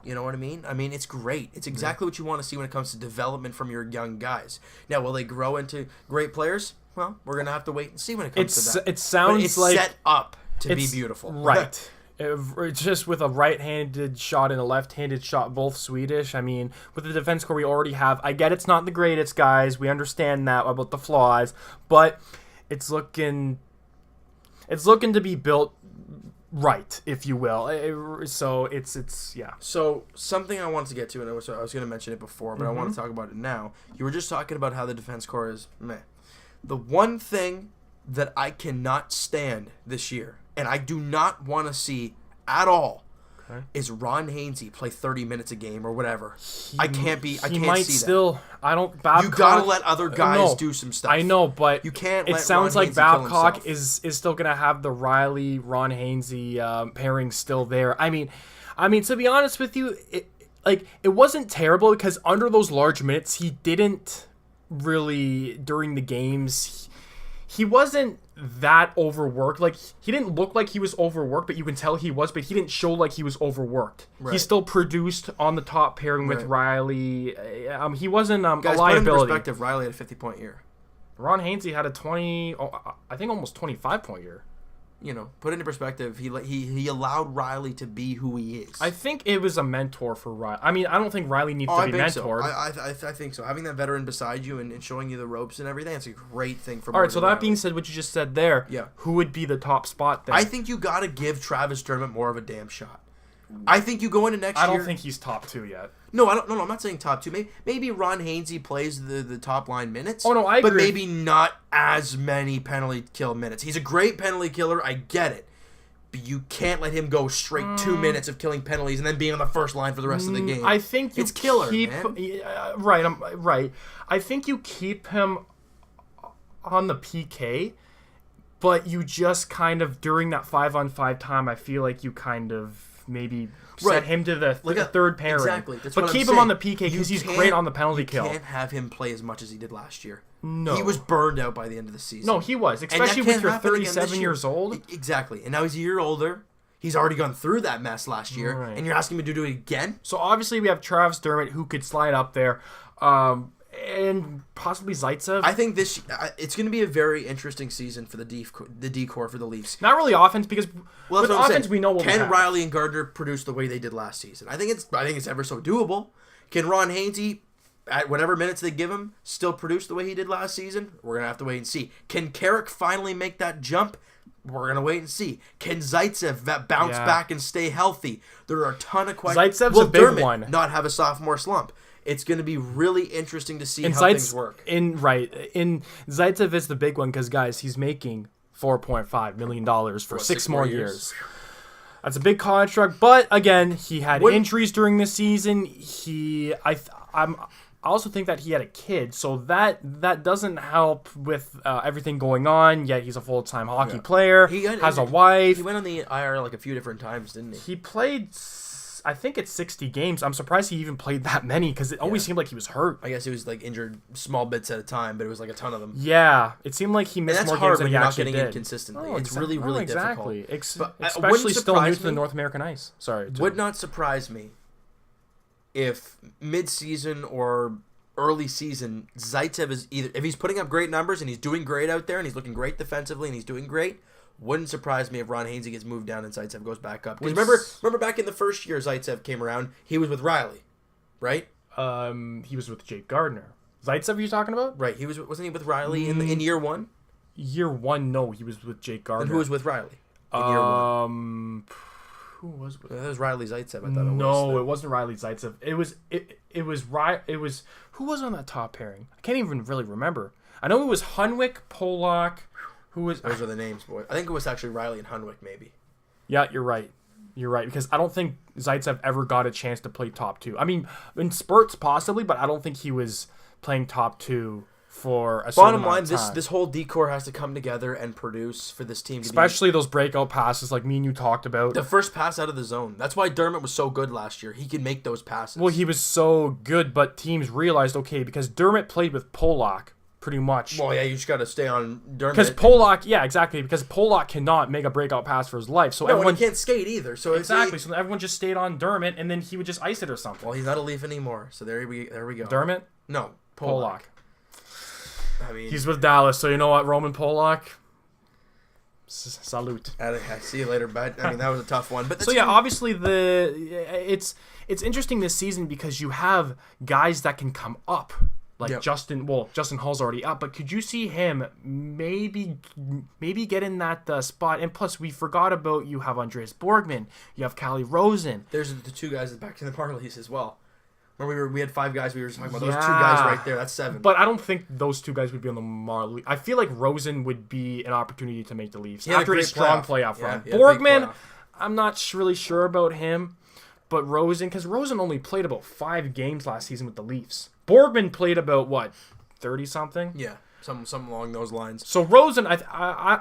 You know what I mean? I mean, it's great. It's exactly what you want to see when it comes to development from your young guys. Now, will they grow into great players? Well, we're going to have to wait and see when it comes to that. It sounds it's like set up to be beautiful. Right. Just with a right-handed shot and a left-handed shot, both Swedish. I mean, with the defense core we already have, I get it's not the greatest, guys. We understand that about the flaws, but it's looking to be built right, if you will. So it's. So something I wanted to get to, and I was going to mention it before, but I want to talk about it now. You were just talking about how the defense core is meh. The one thing that I cannot stand this year, and I do not want to see at all, is Ron Hainsey play 30 minutes a game or whatever. I can't see that. You gotta let other guys do some stuff. I know, but you can't. It sounds like Babcock is still gonna have the Riley Ron Hainsey pairing still there. I mean, to be honest with you, it wasn't terrible because under those large minutes, he didn't really during the games. He wasn't that overworked. Like, he didn't look like he was overworked, but you can tell he was, but he didn't show like he was overworked. Right. He still produced on the top pairing with Riley. He wasn't a liability. Put in perspective, Riley had a 50-point year. Ron Hainsey had I think almost 25-point year. You know, put into perspective, he allowed Riley to be who he is. I think it was a mentor for Riley. I mean, I don't think Riley needs to be mentored. So. I think so. Having that veteran beside you and showing you the ropes and everything, that's a great thing for All right, so that being said, what you just said there, who would be the top spot there? I think you got to give Travis Dermott more of a damn shot. I think you go into next year... I don't think he's top 2 yet. No, I'm not saying top 2. Maybe Ron Hainsey plays the top line minutes. Oh, no, I agree. But maybe not as many penalty kill minutes. He's a great penalty killer. I get it. But you can't let him go straight 2 minutes of killing penalties and then being on the first line for the rest of the game. I think it's killer, man. Right. I think you keep him on the PK, but you just kind of, during that 5-on-5 time, I feel like you kind of maybe set him to the third pairing. Exactly. But keep him on the PK because he's great on the penalty kill. You can't have him play as much as he did last year. No. He was burned out by the end of the season. No, he was. Especially with your 37 years old. Exactly. And now he's a year older. He's already gone through that mess last year. Right. And you're asking him to do it again? So obviously we have Travis Dermott who could slide up there. And possibly Zaitsev. I think it's going to be a very interesting season for the D-core for the Leafs. Not really offense because with offense we know what we have. Can Riley and Gardner produce the way they did last season? I think it's ever so doable. Can Ron Hainsey, at whatever minutes they give him, still produce the way he did last season? We're going to have to wait and see. Can Carrick finally make that jump? We're going to wait and see. Can Zaitsev bounce back and stay healthy? There are a ton of questions. Zaitsev's a big Dermott one. Not have a sophomore slump. It's going to be really interesting to see how things work. Zaitsev is the big one because, guys, he's making $4.5 million for 6 more years. That's a big contract, but again, he had injuries during the season. I also think that he had a kid, so that doesn't help with everything going on. Yet he's a full-time hockey player. He has a wife. He went on the IR like a few different times, didn't he? He played, I think it's 60 games. I'm surprised he even played that many because it always seemed like he was hurt. I guess he was like injured small bits at a time, but it was like a ton of them. Yeah, it seemed like he missed more games than he actually did. That's hard when you're not getting it consistently. It's really difficult. But especially still new to the North American ice. Would not surprise me if mid-season or early season Zaitsev is either, if he's putting up great numbers and he's doing great out there and he's looking great defensively and he's doing great. Wouldn't surprise me if Ron Hainsey gets moved down and Zaitsev goes back up. Because remember back in the first year Zaitsev came around, he was with Riley, right? He was with Jake Gardner. Zaitsev, you talking about? Right. Wasn't he with Riley in year one? Year one, no, he was with Jake Gardner. And who was with Riley in year one? Who was with? That was Riley Zaitsev. I thought it was. No, it wasn't Riley Zaitsev. It was who was on that top pairing? I can't even really remember. I know it was Hunwick, Polak. Those are the names, boy. I think it was actually Riley and Hunwick, maybe. Yeah, you're right. Because I don't think Zaitsev ever got a chance to play top two. I mean, in spurts possibly, but I don't think he was playing top two for a certain amount of time. This whole D-core has to come together and produce for this team. Especially those breakout passes like me and you talked about. The first pass out of the zone. That's why Dermott was so good last year. He could make those passes. Well, he was so good, but teams realized, okay, because Dermott played with Polak. Pretty much. Well, yeah, you just got to stay on Dermott. Because Polak cannot make a breakout pass for his life. So everyone he can't skate either. So so everyone just stayed on Dermott, and then he would just ice it or something. Well, he's not a Leaf anymore. So there we go. Dermott? No, Polak. I mean, he's with Dallas. So you know what, Roman Polak. Salute. I see you later, bud. I mean, that was a tough one. But obviously it's interesting this season because you have guys that can come up. Like Justin Hall's already up, but could you see him maybe get in that spot? And plus, we forgot about you have Andreas Borgman, you have Calle Rosen. There's the two guys back in the Marlies as well. Remember we had 5 guys we were talking about. Those 2 guys right there, that's 7. But I don't think those 2 guys would be on the Marlies. I feel like Rosen would be an opportunity to make the Leafs after a strong playoff run. Borgman, I'm not really sure about him, but Rosen, because Rosen only played about 5 games last season with the Leafs. Borgman played about 30-something? Yeah, some along those lines. So Rosen, I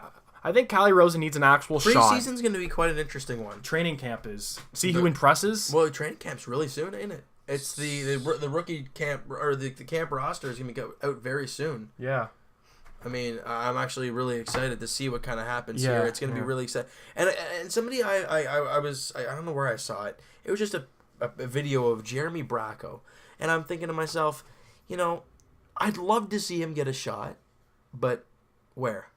think Calle Rosen needs an actual shot. Preseason's going to be quite an interesting one. Training camp is. See who impresses? Well, training camp's really soon, ain't it? It's the rookie camp, or the camp roster is going to go out very soon. Yeah. I mean, I'm actually really excited to see what kind of happens here. It's going to be really exciting. And somebody I don't know where I saw it. It was just a video of Jeremy Bracco. And I'm thinking to myself, I'd love to see him get a shot, but where?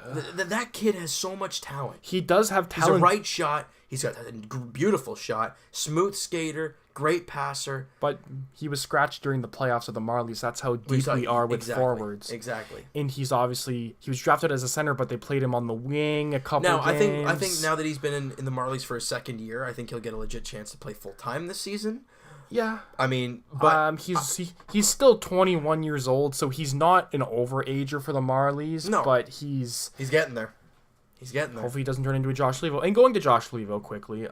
That kid has so much talent. He does have talent. He's a right shot. He's got a beautiful shot. Smooth skater. Great passer. But he was scratched during the playoffs of the Marlies. That's how deep we are with forwards. Exactly. And he was drafted as a center, but they played him on the wing a couple games. I think now that he's been in the Marlies for his second year, I think he'll get a legit chance to play full-time this season. Yeah. I mean, but he's still 21 years old, so he's not an overager for the Marlies. No. But he's getting there. He's getting there. Hopefully he doesn't turn into a Josh Levo. And going to Josh Levo quickly,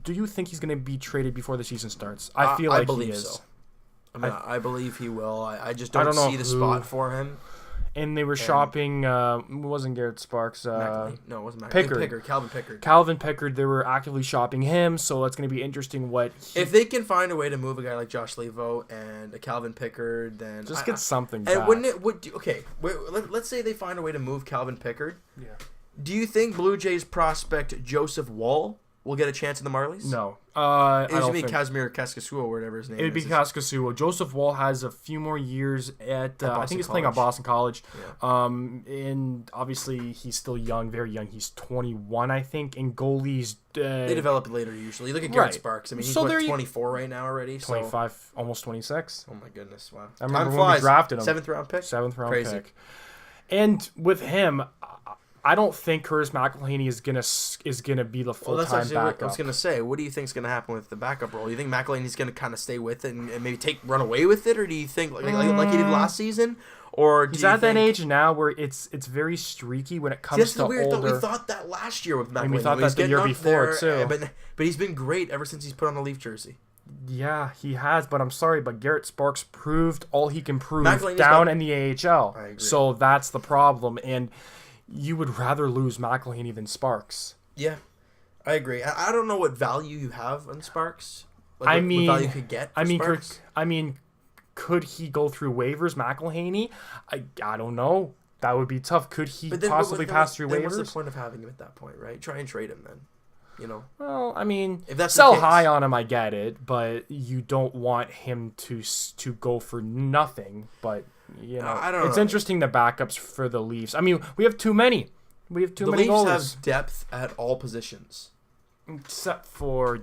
do you think he's going to be traded before the season starts? I feel like he is. So. I believe he will. I just don't see the spot for him. And they were shopping. It wasn't Garrett Sparks. No, it wasn't Pickard. Calvin Pickard. They were actively shopping him, so it's going to be interesting what. If they can find a way to move a guy like Josh Levo and a Calvin Pickard, then just get something back. And wouldn't it? Okay, let's say they find a way to move Calvin Pickard. Yeah. Do you think Blue Jays prospect Joseph Wall will get a chance in the Marlies? No. It would be Kazimir Kaskasuo or whatever his name is. It would be Kaskasuo. Joseph Wall has a few more years at I think he's playing at Boston College. Yeah. And obviously he's still young, very young. He's 21, I think. And goalies... they develop later usually. Look at Garrett Sparks. I mean, he's 24 right now already. 25, almost 26. Oh my goodness, wow. I remember when we drafted him. 7th round pick? 7th round Crazy. pick. And with him... I don't think Curtis McElhaney is gonna be the full-time backup. I was gonna say, what do you think is gonna happen with the backup role? Do you think McElhaney's gonna kind of stay with it and maybe run away with it, or do you think like he did last season? Or he's at that age now where it's very streaky when it comes to older. We thought that last year with McElhaney. And we thought that the year before too. But he's been great ever since he's put on the Leaf jersey. Yeah, he has, but I'm sorry, but Garrett Sparks proved all he can prove down in the AHL. I agree. So that's the problem, and you would rather lose McElhaney than Sparks. Yeah, I agree. I don't know what value you have on Sparks. What value you could get for Sparks. Could he go through waivers, McElhaney? I don't know. That would be tough. Could he possibly pass through waivers? What's the point of having him at that point, right? Try and trade him then. You know. Well, I mean, if that's sell high on him, I get it, but you don't want him to go for nothing. But you know, I don't know. It's interesting the backups for the Leafs. I mean, we have too many. We have too many goalies. The Leafs have depth at all positions, except for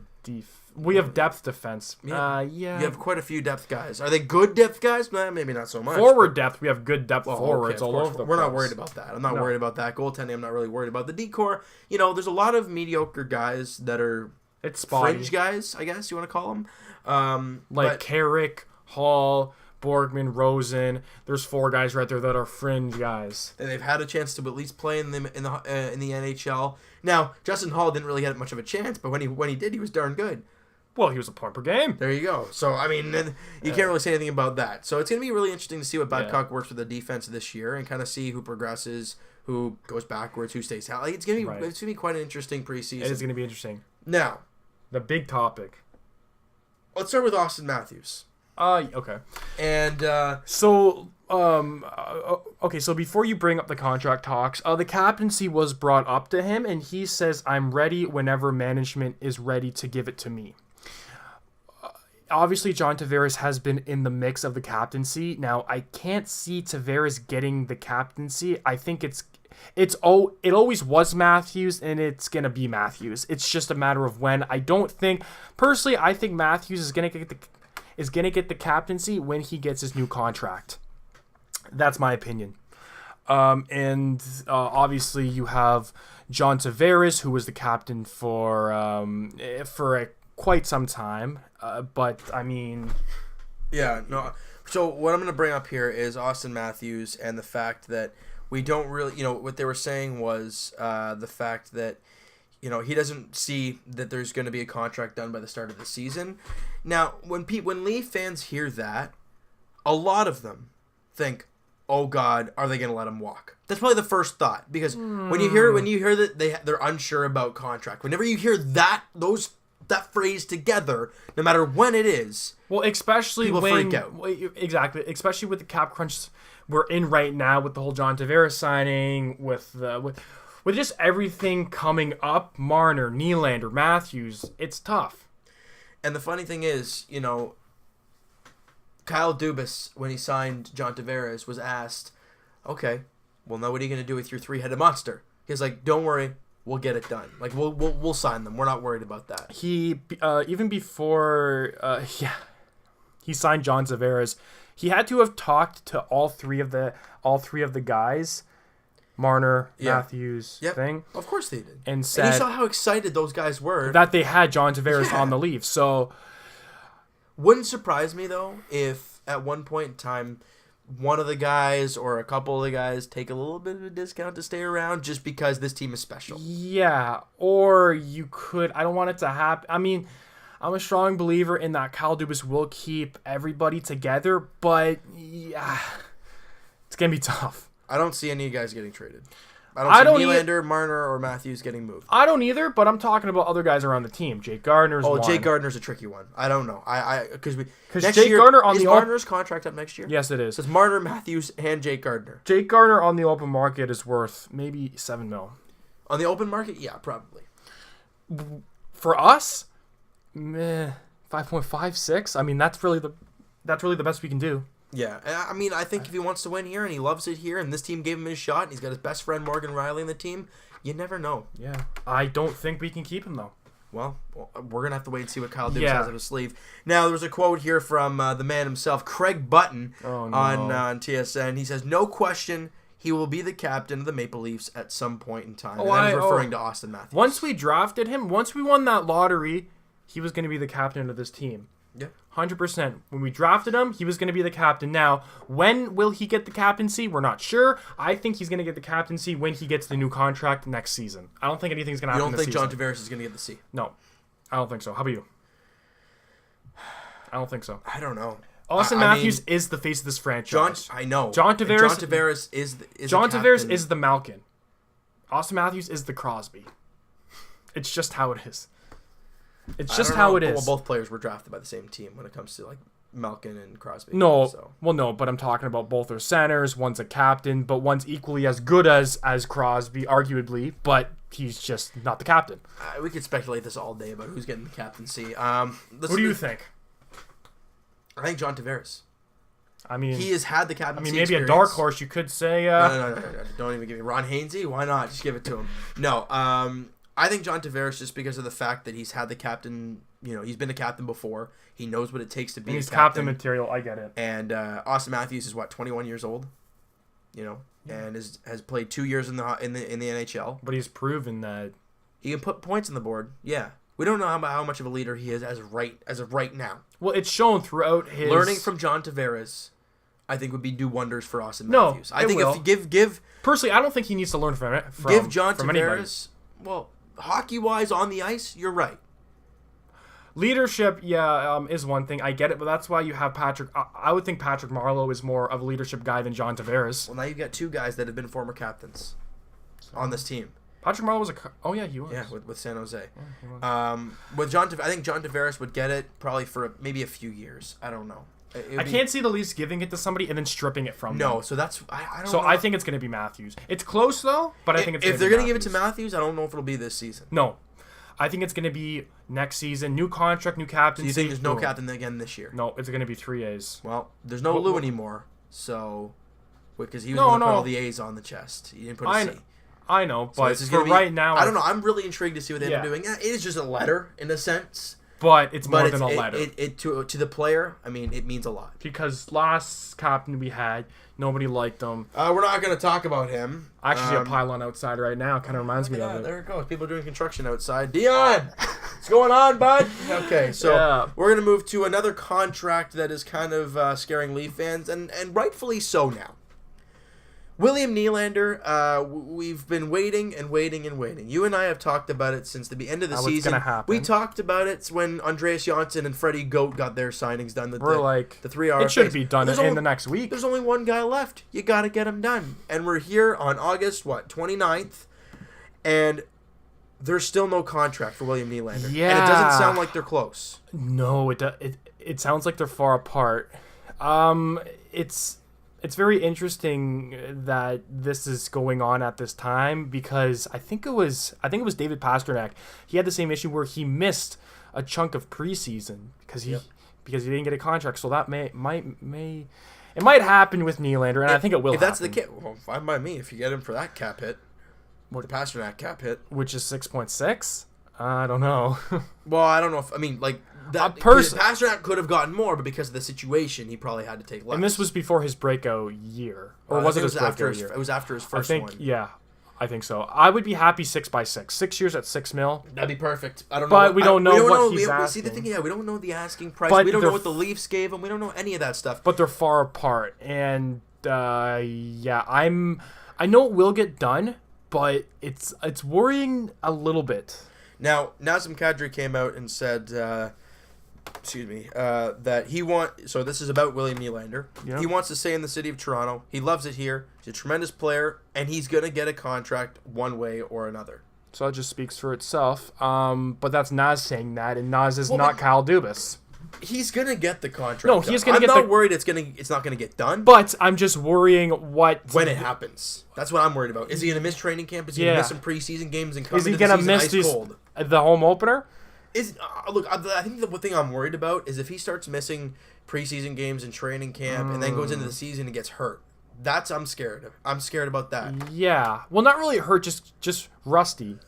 we have depth defense. Yeah. You have quite a few depth guys. Are they good depth guys? Maybe not so much. Forward depth, we have good depth forwards all over the place. We're not worried about that. I'm not worried about that. Goaltending, I'm not really worried about. The decor, you know, there's a lot of mediocre guys that are fringe guys, I guess you want to call them. Like Carrick, Hall, Borgman, Rosen. There's 4 guys right there that are fringe guys. And they've had a chance to at least play in the NHL. Now, Justin Hall didn't really get much of a chance, but when he did, he was darn good. Well, he was a point per game. There you go. So, I mean, you can't really say anything about that. So, it's going to be really interesting to see what Babcock works with the defense this year and kind of see who progresses, who goes backwards, who stays healthy. It's going to be quite an interesting preseason. It is going to be interesting. Now, the big topic. Let's start with Austin Matthews. Okay. And okay, so before you bring up the contract talks, the captaincy was brought up to him, and he says, "I'm ready whenever management is ready to give it to me." Obviously, John Tavares has been in the mix of the captaincy. Now, I can't see Tavares getting the captaincy. I think it always was Matthews, and it's gonna be Matthews. It's just a matter of when. I think Matthews is gonna get the captaincy when he gets his new contract. That's my opinion. And obviously you have John Tavares, who was the captain for quite some time. But I mean, yeah, no. So what I'm going to bring up here is Austin Matthews and the fact that we don't really, you know, what they were saying was the fact that, you know, he doesn't see that there's going to be a contract done by the start of the season. Now, when Leaf fans hear that, a lot of them think, "Oh God, are they going to let him walk?" That's probably the first thought, because when you hear that they're unsure about contract, whenever you hear that phrase together, no matter when it is, well, especially people freak out. Exactly, especially with the cap crunch we're in right now, with the whole John Tavares signing, with just everything coming up, Marner, Nylander, Matthews, it's tough. And the funny thing is, you know, Kyle Dubas, when he signed John Tavares, was asked, "Okay, well, now what are you going to do with your 3-headed monster?" He's like, "Don't worry, we'll get it done. Like, we'll sign them. We're not worried about that." He even before he signed John Tavares, he had to have talked to all three of the guys, Marner, Matthews, thing. Of course they did. And said, you saw how excited those guys were that they had John Tavares on the Leafs. So, wouldn't surprise me though if at one point in time one of the guys or a couple of the guys take a little bit of a discount to stay around just because this team is special. Yeah, or you could. I don't want it to happen. I mean, I'm a strong believer in that Kyle Dubas will keep everybody together, but yeah, it's gonna be tough. I don't see any guys getting traded. I don't see Nylander, Marner, or Matthews getting moved. I don't either, but I'm talking about other guys around the team. Jake Gardner's one. Jake Gardner's a tricky one. I don't know. Because Jake Gardner on is Marner's contract up next year? Yes, it is. So it's Marner, Matthews, and Jake Gardner. Jake Gardner on the open market is worth maybe $7 million. On the open market, yeah, probably. For us, 5.56. I mean, that's really the best we can do. Yeah, I mean, I think if he wants to win here and he loves it here and this team gave him his shot and he's got his best friend Morgan Riley in the team, you never know. Yeah, I don't think we can keep him, though. Well, we're going to have to wait and see what Kyle Dubas has up his sleeve. Now, there was a quote here from the man himself, Craig Button, on TSN. He says, no question, he will be the captain of the Maple Leafs at some point in time. And he's referring to Austin Matthews. Once we drafted him, once we won that lottery, he was going to be the captain of this team. Yeah. 100%. When we drafted him, he was going to be the captain. Now, when will he get the captaincy? We're not sure. I think he's going to get the captaincy when he gets the new contract next season. I don't think anything's going to happen this season. You don't think John Tavares is going to get the C? No. I don't think so. How about you? I don't think so. I don't know. Austin Matthews is the face of this franchise. I know. John Tavares is the Malkin. Austin Matthews is the Crosby. It's just how it is. It's just how it is. Well, both players were drafted by the same team when it comes to like Malkin and Crosby. No, but I'm talking about both are centers. One's a captain, but one's equally as good as Crosby, arguably, but he's just not the captain. We could speculate this all day about who's getting the captaincy. Who do you think? I think John Tavares. I mean, he has had the captaincy. Maybe experience. A dark horse. You could say. No. Don't even give me Ron Hainsey. Why not? Just give it to him. No. I think John Tavares, just because of the fact that he's had the captain, he's been a captain before. He knows what it takes to be a captain. He's captain material, I get it. And Austin Matthews is 21 years old, and has played 2 years in the NHL. But he's proven that he can put points on the board. Yeah, we don't know how much of a leader he is as of right now. Well, it's shown throughout his learning from John Tavares. I think would do wonders for Austin Matthews. I think if you give personally, I don't think he needs to learn from John Tavares. Anybody. Well, hockey-wise on the ice, you're right. Leadership, is one thing. I get it, but that's why you have Patrick. I would think Patrick Marleau is more of a leadership guy than John Tavares. Well, now you've got two guys that have been former captains on this team. Patrick Marleau was he was. Yeah, with San Jose. Yeah, with I think John Tavares would get it probably for maybe a few years. I don't know. I can't see the Leafs giving it to somebody and then stripping it from them. No, so that's I don't know. So I think it's going to be Matthews. It's close though, but I think it's if they're going to give it to Matthews, I don't know if it'll be this season. No. I think it's going to be next season. New contract, new captain. So you think there's no captain again this year? No, it's going to be 3 A's. Well, there's no Lou anymore, so because he was going to put all the A's on the chest. He didn't put a C. I know, but for right now, I don't know. I'm really intrigued to see what they're doing. It is just a letter in a sense. But it's more than a letter. To the player, I mean, it means a lot. Because last captain we had, nobody liked him. We're not going to talk about him. Actually, a pylon outside right now kind of reminds me of it. There it goes. People are doing construction outside. Dion! What's going on, bud? Okay, so we're going to move to another contract that is kind of scaring Leaf fans, and rightfully so now. William Nylander, we've been waiting and waiting and waiting. You and I have talked about it since the end of the season. Gonna happen. We talked about it when Andreas Johnsson and Freddie Goat got their signings done. We're like, the 3 RFAs. It should be done in the next week. There's only one guy left. You got to get him done. And we're here on August, 29th, and there's still no contract for William Nylander. Yeah. And it doesn't sound like they're close. No, it sounds like they're far apart. It's very interesting that this is going on at this time because I think it was David Pastrnak. He had the same issue where he missed a chunk of preseason because he didn't get a contract. So that might happen with Nylander, and I think it will. If that's the case, well, fine by me. If you get him for that cap hit, the Pastrnak cap hit, which is 6.6. I don't know. Well, I don't know if Pastrnak could have gotten more, but because of the situation, he probably had to take less. And this was before his breakout year, or was it his breakout year? It was after his first one. Yeah. I think so. I would be happy 6x6. 6 years at $6 million. That'd be perfect. I don't know. But we don't know what he's asking. See the thing, yeah, we don't know the asking price. But we don't know what the Leafs gave him. We don't know any of that stuff. But they're far apart, and yeah, I know it will get done, but it's worrying a little bit. Now, Nazem Kadri came out and said, that so this is about William Nylander. Yep. He wants to stay in the city of Toronto. He loves it here. He's a tremendous player, and he's going to get a contract one way or another. So that just speaks for itself. But that's Naz saying that, and Naz is not Kyle Dubas. He's going to get the contract. No, he's going to get I'm not worried it's not going to get done. But I'm just worrying when it happens. That's what I'm worried about. Is he going to miss training camp? Is he going to miss some preseason games and come Is he going to miss the home opener? Look, I think the thing I'm worried about is if he starts missing preseason games and training camp and then goes into the season and gets hurt. I'm scared of. I'm scared about that. Yeah. Well, not really hurt, just rusty.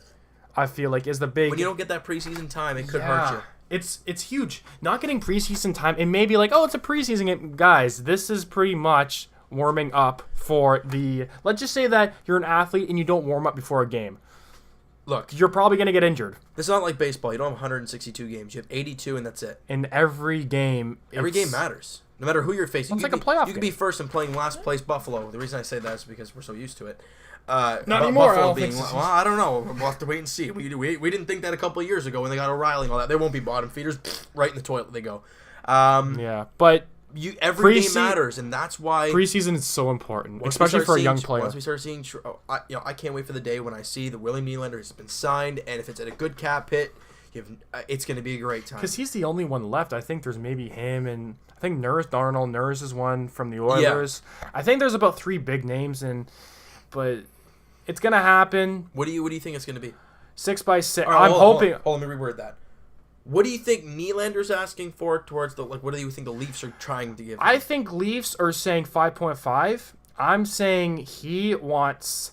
I feel like is the big. When you don't get that preseason time, it could hurt you. It's huge. Not getting preseason time. It may be like, oh, it's a preseason game. Guys, this is pretty much warming up for the. Let's just say that you're an athlete and you don't warm up before a game. Look, you're probably going to get injured. This is not like baseball. You don't have 162 games. You have 82, and that's it. In every game. Every game matters. No matter who you're facing. It's like a playoff game. You could be first and playing last place Buffalo. The reason I say that is because we're so used to it. Not anymore. I don't know. We'll have to wait and see. We didn't think that a couple of years ago when they got O'Reilly and all that. They won't be bottom feeders. Right in the toilet they go. Yeah, but every game matters, and that's why preseason is so important, especially for a young player. Once we start seeing, I can't wait for the day when I see that William Nylander has been signed, and if it's at a good cap hit, it's going to be a great time. Because he's the only one left. I think there's maybe him and I think Nurse is one from the Oilers. Yeah. I think there's about 3 big names, but it's going to happen. What do you think it's going to be? 6x6. Right, I'm hoping. Hold on, let me reword that. What do you think Nylander's asking for towards what do you think the Leafs are trying to give him? I think Leafs are saying 5.5. I'm saying he wants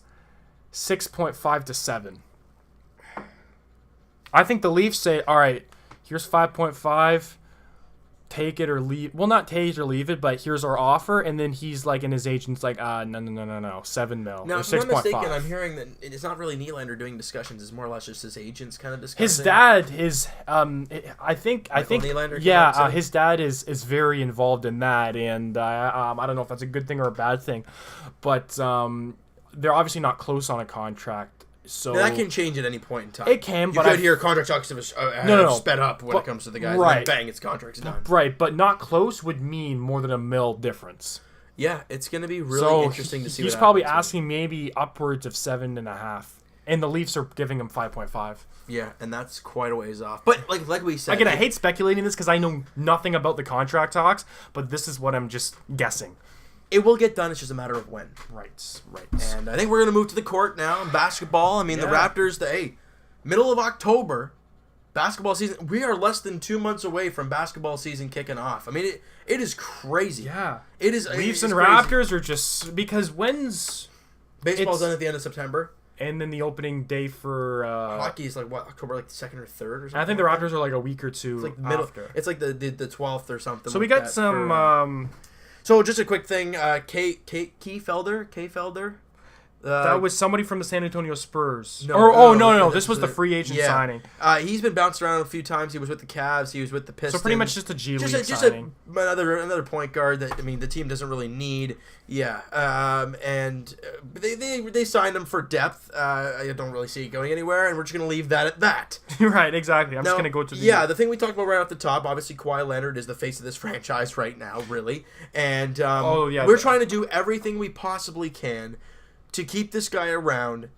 6.5 to 7. I think the Leafs say, all right, here's 5.5. Take it or leave. Well, not take it or leave it, but here's our offer. And then he's like, and his agent's like, no, 7 mil. Now, or if I'm 6.5. not mistaken, I'm hearing that it's not really Nylander doing discussions. It's more or less just his agents kind of discussing. His dad, I think, Nylander yeah, his dad is very involved in that, and I don't know if that's a good thing or a bad thing, but they're obviously not close on a contract. So now, that can change at any point in time. It can, but you could hear contract talks have sped up when it comes to the guys. Right. And then bang, its contract's done. Right, but not close would mean more than $1 million difference. Yeah, it's going to be really interesting to see. He's probably asking maybe upwards of 7.5, and the Leafs are giving him 5.5. Yeah, and that's quite a ways off. But like we said, again, I hate speculating this because I know nothing about the contract talks, but this is what I'm just guessing. It will get done. It's just a matter of when. Right. And I think we're going to move to the court now in basketball. I mean, the Raptors, middle of October, basketball season. We are less than 2 months away from basketball season kicking off. I mean, it is crazy. Yeah. It is. Leafs and Raptors are just, because baseball's done at the end of September. And then the opening day for hockey is like October, like the 2nd or 3rd or something. I think the Raptors are like a week or two. It's like middle. After. It's like the 12th or something. So we got some. So just a quick thing, Kfelder. That was somebody from the San Antonio Spurs. No. This was the free agent signing. He's been bounced around a few times. He was with the Cavs. He was with the Pistons. So pretty much just a G League signing. Another point guard that the team doesn't really need. Yeah. And they signed him for depth. I don't really see it going anywhere, and we're just gonna leave that at that. Right. Exactly. I'm just gonna go to the thing we talked about right off the top. Obviously, Kawhi Leonard is the face of this franchise right now, really, and we're trying to do everything we possibly can to keep this guy around,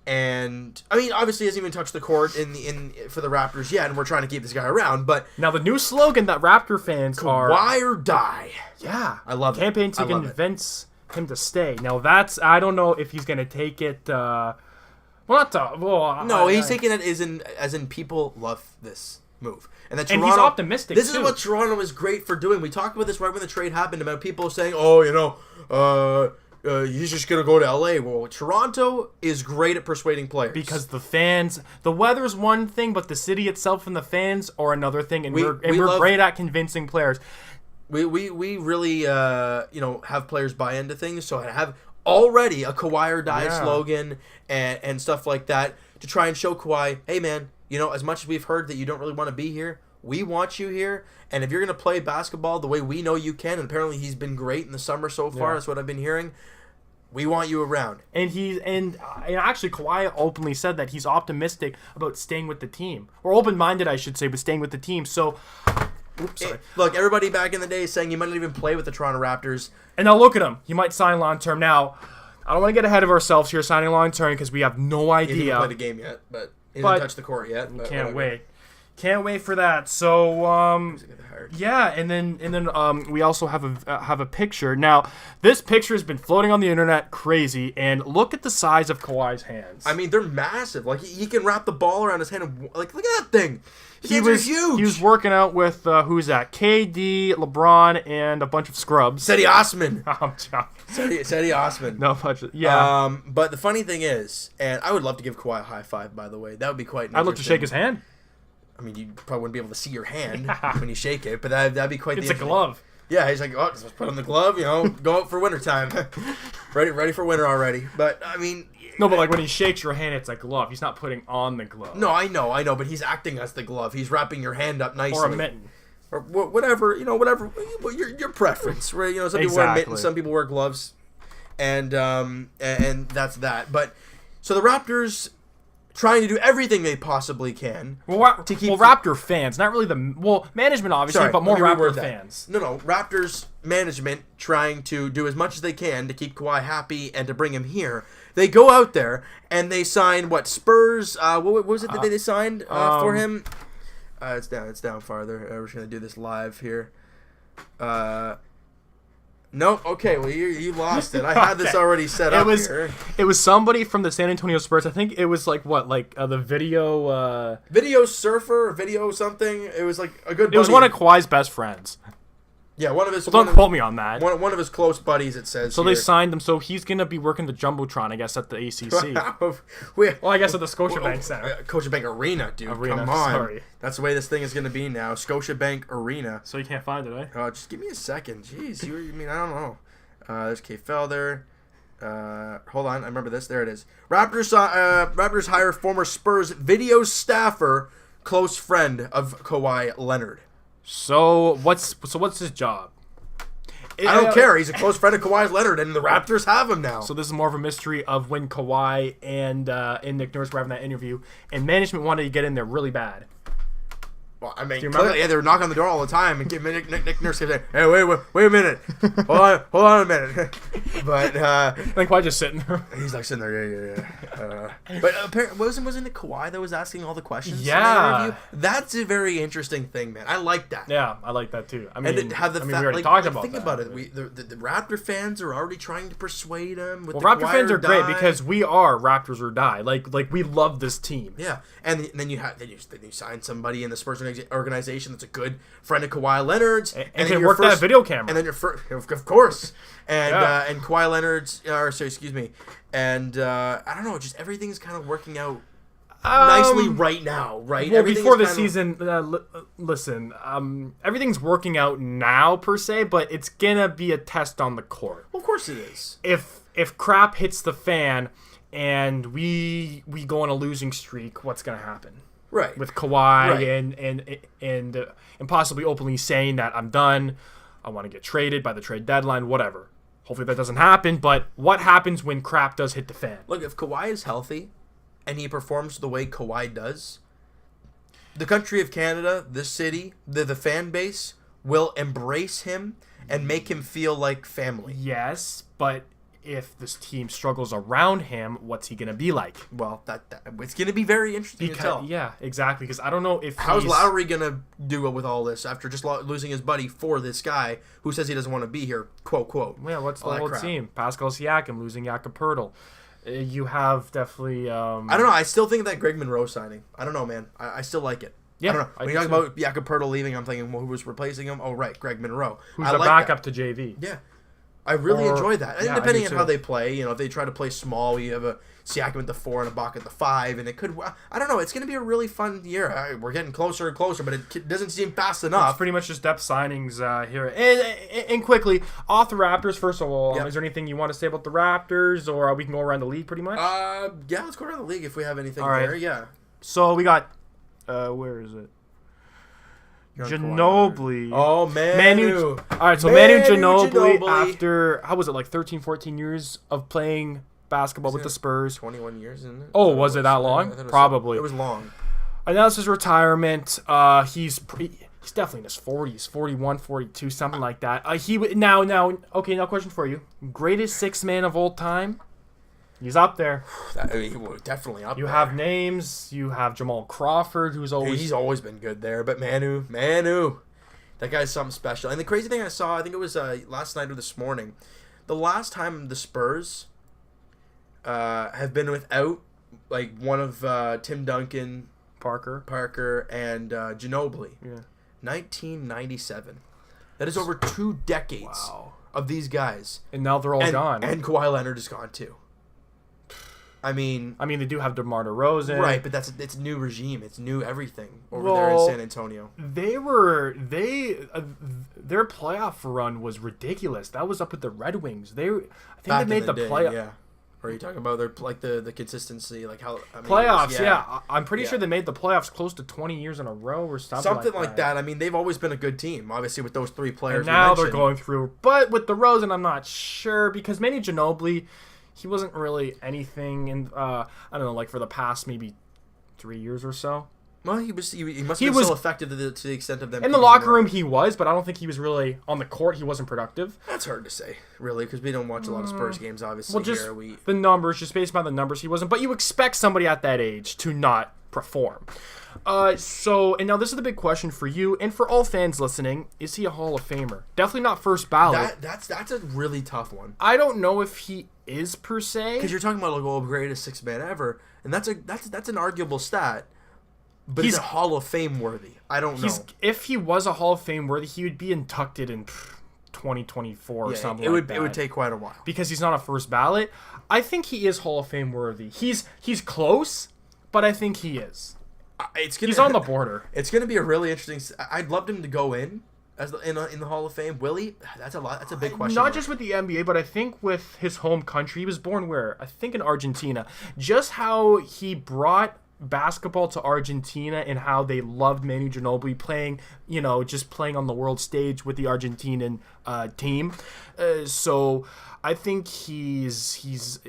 and I mean, obviously, he hasn't even touched the court for the Raptors yet, and we're trying to keep this guy around. But now the new slogan that Raptor fans are Kawhi or die. Yeah, I love campaign to convince him to stay. Now I don't know if he's gonna take it. He's taking it as in people love this move. And that Toronto, and he's optimistic. This is what Toronto is great for doing. We talked about this right when the trade happened about people saying, he's just going to go to LA. Well, Toronto is great at persuading players. Because the weather's one thing, but the city itself and the fans are another thing, and we're great at convincing players. We really have players buy into things, so to have already a Kawhi or die Yeah. slogan and stuff like that to try and show Kawhi, hey man, as much as we've heard that you don't really want to be here, we want you here. And if you're going to play basketball the way we know you can, and apparently he's been great in the summer so far, that's what I've been hearing, we want you around. And actually Kawhi openly said that he's optimistic about staying with the team. Or open-minded, I should say, with staying with the team. So, sorry. Look, everybody back in the day is saying he might not even play with the Toronto Raptors. And now look at him. He might sign long-term. Now, I don't want to get ahead of ourselves here signing long-term because we have no idea. He hasn't played a game yet, but he hasn't touched the court yet. Can't wait. Can't wait for that. So, yeah, and then we also have a picture. Now, this picture has been floating on the internet crazy, and look at the size of Kawhi's hands. I mean, they're massive. Like he can wrap the ball around his hand. And, look at that thing. His hands are huge. He was working out with who's that? KD, LeBron, and a bunch of scrubs. Cedi Osman. I'm joking. Cedi Osman. No, yeah. But the funny thing is, and I would love to give Kawhi a high five. By the way, that would be quite. I'd love to shake his hand. I mean, you probably wouldn't be able to see your hand when you shake it, but that'd be quite. It's a glove. Yeah, he's like, oh, let's put on the glove. Go out for wintertime. ready for winter already. But I mean. No, but like when he shakes your hand, it's a glove. He's not putting on the glove. No, I know, but he's acting as the glove. He's wrapping your hand up nicely. Or a mitten. Or whatever, your preference. Right? Some people wear mittens, some people wear gloves, and that's that. But so the Raptors trying to do everything they possibly can to keep Raptor fans, not really management obviously, but more Raptor fans. No, Raptors management trying to do as much as they can to keep Kawhi happy and to bring him here. They go out there and they sign Spurs? What was it that they signed for him? It's down farther. We're just gonna do this live here. Nope. Okay. Well, you lost it. I had this already set up here. It was somebody from the San Antonio Spurs. I think it was the video. Video surfer, video something. It was like a good. It was one of Kawhi's best friends. Yeah, one of his. Well, don't quote me on that. One of his close buddies. It says. So they signed him. So he's gonna be working the jumbotron, I guess, at the ACC. Well, I guess at the Scotiabank Center. Scotiabank Arena, dude. Come on. Sorry. That's the way this thing is gonna be now. Scotiabank Arena. So you can't find it, eh? Just give me a second. Jeez, I don't know. There's K. Felder. Hold on, I remember this. There it is. Raptors hire former Spurs video staffer, close friend of Kawhi Leonard. So what's his job? I don't care. He's a close friend of Kawhi Leonard, and the Raptors have him now. So this is more of a mystery of when Kawhi and Nick Nurse were having that interview, and management wanted to get in there really bad. Well, I mean, clearly, they were knocking on the door all the time, and Nick Nurse kept saying, "Hey, wait a minute, hold on a minute." But I think Kawhi just sitting there. He's like sitting there, yeah. But apparently, wasn't it Kawhi that was asking all the questions? Yeah, in the interview? That's a very interesting thing, man. I like that. Yeah, I like that too. I mean, we already talked about that. Think about it. The Raptor fans are already trying to persuade him. Raptor fans are great because we are Raptors or die. Like we love this team. Yeah, and then you sign somebody in the Spurs organization that's a good friend of Kawhi Leonard's, and can work that video camera. And then of course, and Kawhi Leonard's, and I don't know, just everything's kind of working out nicely right now, right? Well, before the season, listen, everything's working out now per se, but it's gonna be a test on the court. Well, of course it is. If crap hits the fan and we go on a losing streak, what's gonna happen? Right. With Kawhi and possibly openly saying that I'm done, I want to get traded by the trade deadline, whatever. Hopefully that doesn't happen, but what happens when crap does hit the fan? Look, if Kawhi is healthy and he performs the way Kawhi does, the country of Canada, this city, the fan base will embrace him and make him feel like family. Yes, but if this team struggles around him, what's he going to be like? Well, it's going to be very interesting to tell. Yeah, exactly, because I don't know if how's Lowry going to do with all this after just losing his buddy for this guy who says he doesn't want to be here, quote. Yeah, what's the whole team? Pascal Siakam losing Jakob Poeltl. You have definitely... I don't know. I still think that Greg Monroe signing. I don't know, man. I still like it. Yeah, I don't know. When you talk about Jakob Poeltl leaving, I'm thinking, well, who was replacing him? Oh, right, Greg Monroe. Who's the backup to JV. Yeah. I really enjoy that. And depending on how too. they play, if they try to play small, you have a Siakam at the 4 and a Bach at the 5, and it could. I don't know. It's going to be a really fun year. We're getting closer and closer, but it doesn't seem fast enough. It's pretty much just depth signings here. And quickly, off the Raptors. First of all, is there anything you want to say about the Raptors, or we can go around the league pretty much? Yeah, let's go around the league if we have anything all right. there. Yeah. So we got. Where is it? Ginobili. Oh, Manu. All right, so Manu Ginobili, after, how was it, like 13, 14 years of playing basketball with the Spurs? 21 years, isn't it? Oh, was it that long? Probably. It was long. Announced his retirement. He's definitely in his 40s, 41, 42, something like that. Now, question for you. Greatest six man of all time? He's up there. Definitely up there. You have names. You have Jamal Crawford, who's always... He's always been good there. But Manu. That guy's something special. And the crazy thing I saw, I think it was last night or this morning, the last time the Spurs have been without like one of Tim Duncan, Parker, and Ginobili. Yeah. 1997. That is over 2 decades of these guys. And now they're all gone. And Kawhi Leonard is gone too. I mean, they do have DeMar DeRozan. Right, but it's a new regime. It's new everything over there in San Antonio. Their playoff run was ridiculous. That was up with the Red Wings. I think they made the playoff. Yeah. Or are you talking about their the consistency, like how playoffs? Yeah, I'm pretty sure they made the playoffs close to 20 years in a row or something. Something like that. I mean, they've always been a good team, obviously with those 3 players. And now they're going through, but with DeRozan, I'm not sure because Manu Ginobili, he wasn't really anything in I don't know, like for the past maybe 3 years or so. Well, he must have been still effective to the extent of them. In the locker room, he was, but I don't think he was really on the court. He wasn't productive. That's hard to say, really, because we don't watch a lot of Spurs games, obviously. Well, just the numbers, just based on the numbers, he wasn't. But you expect somebody at that age to not perform. And now this is the big question for you and for all fans listening: is he a Hall of Famer? Definitely not first ballot. That's a really tough one. I don't know if he is per se, because you're talking about the greatest 6 man ever, and that's an arguable stat. But he's a Hall of Fame worthy. I don't know. If he was a Hall of Fame worthy, he would be inducted in 2024 or something like that. It would take quite a while. Because he's not a first ballot. I think he is Hall of Fame worthy. He's close, but I think he is. He's on the border. It's going to be a really interesting... I'd love him to go in in the Hall of Fame. Will he? That's a big question. Not just with the NBA, but I think with his home country. He was born where? I think in Argentina. Just how he brought basketball to Argentina and how they loved Manu Ginobili playing on the world stage with the Argentinian team. So I think he's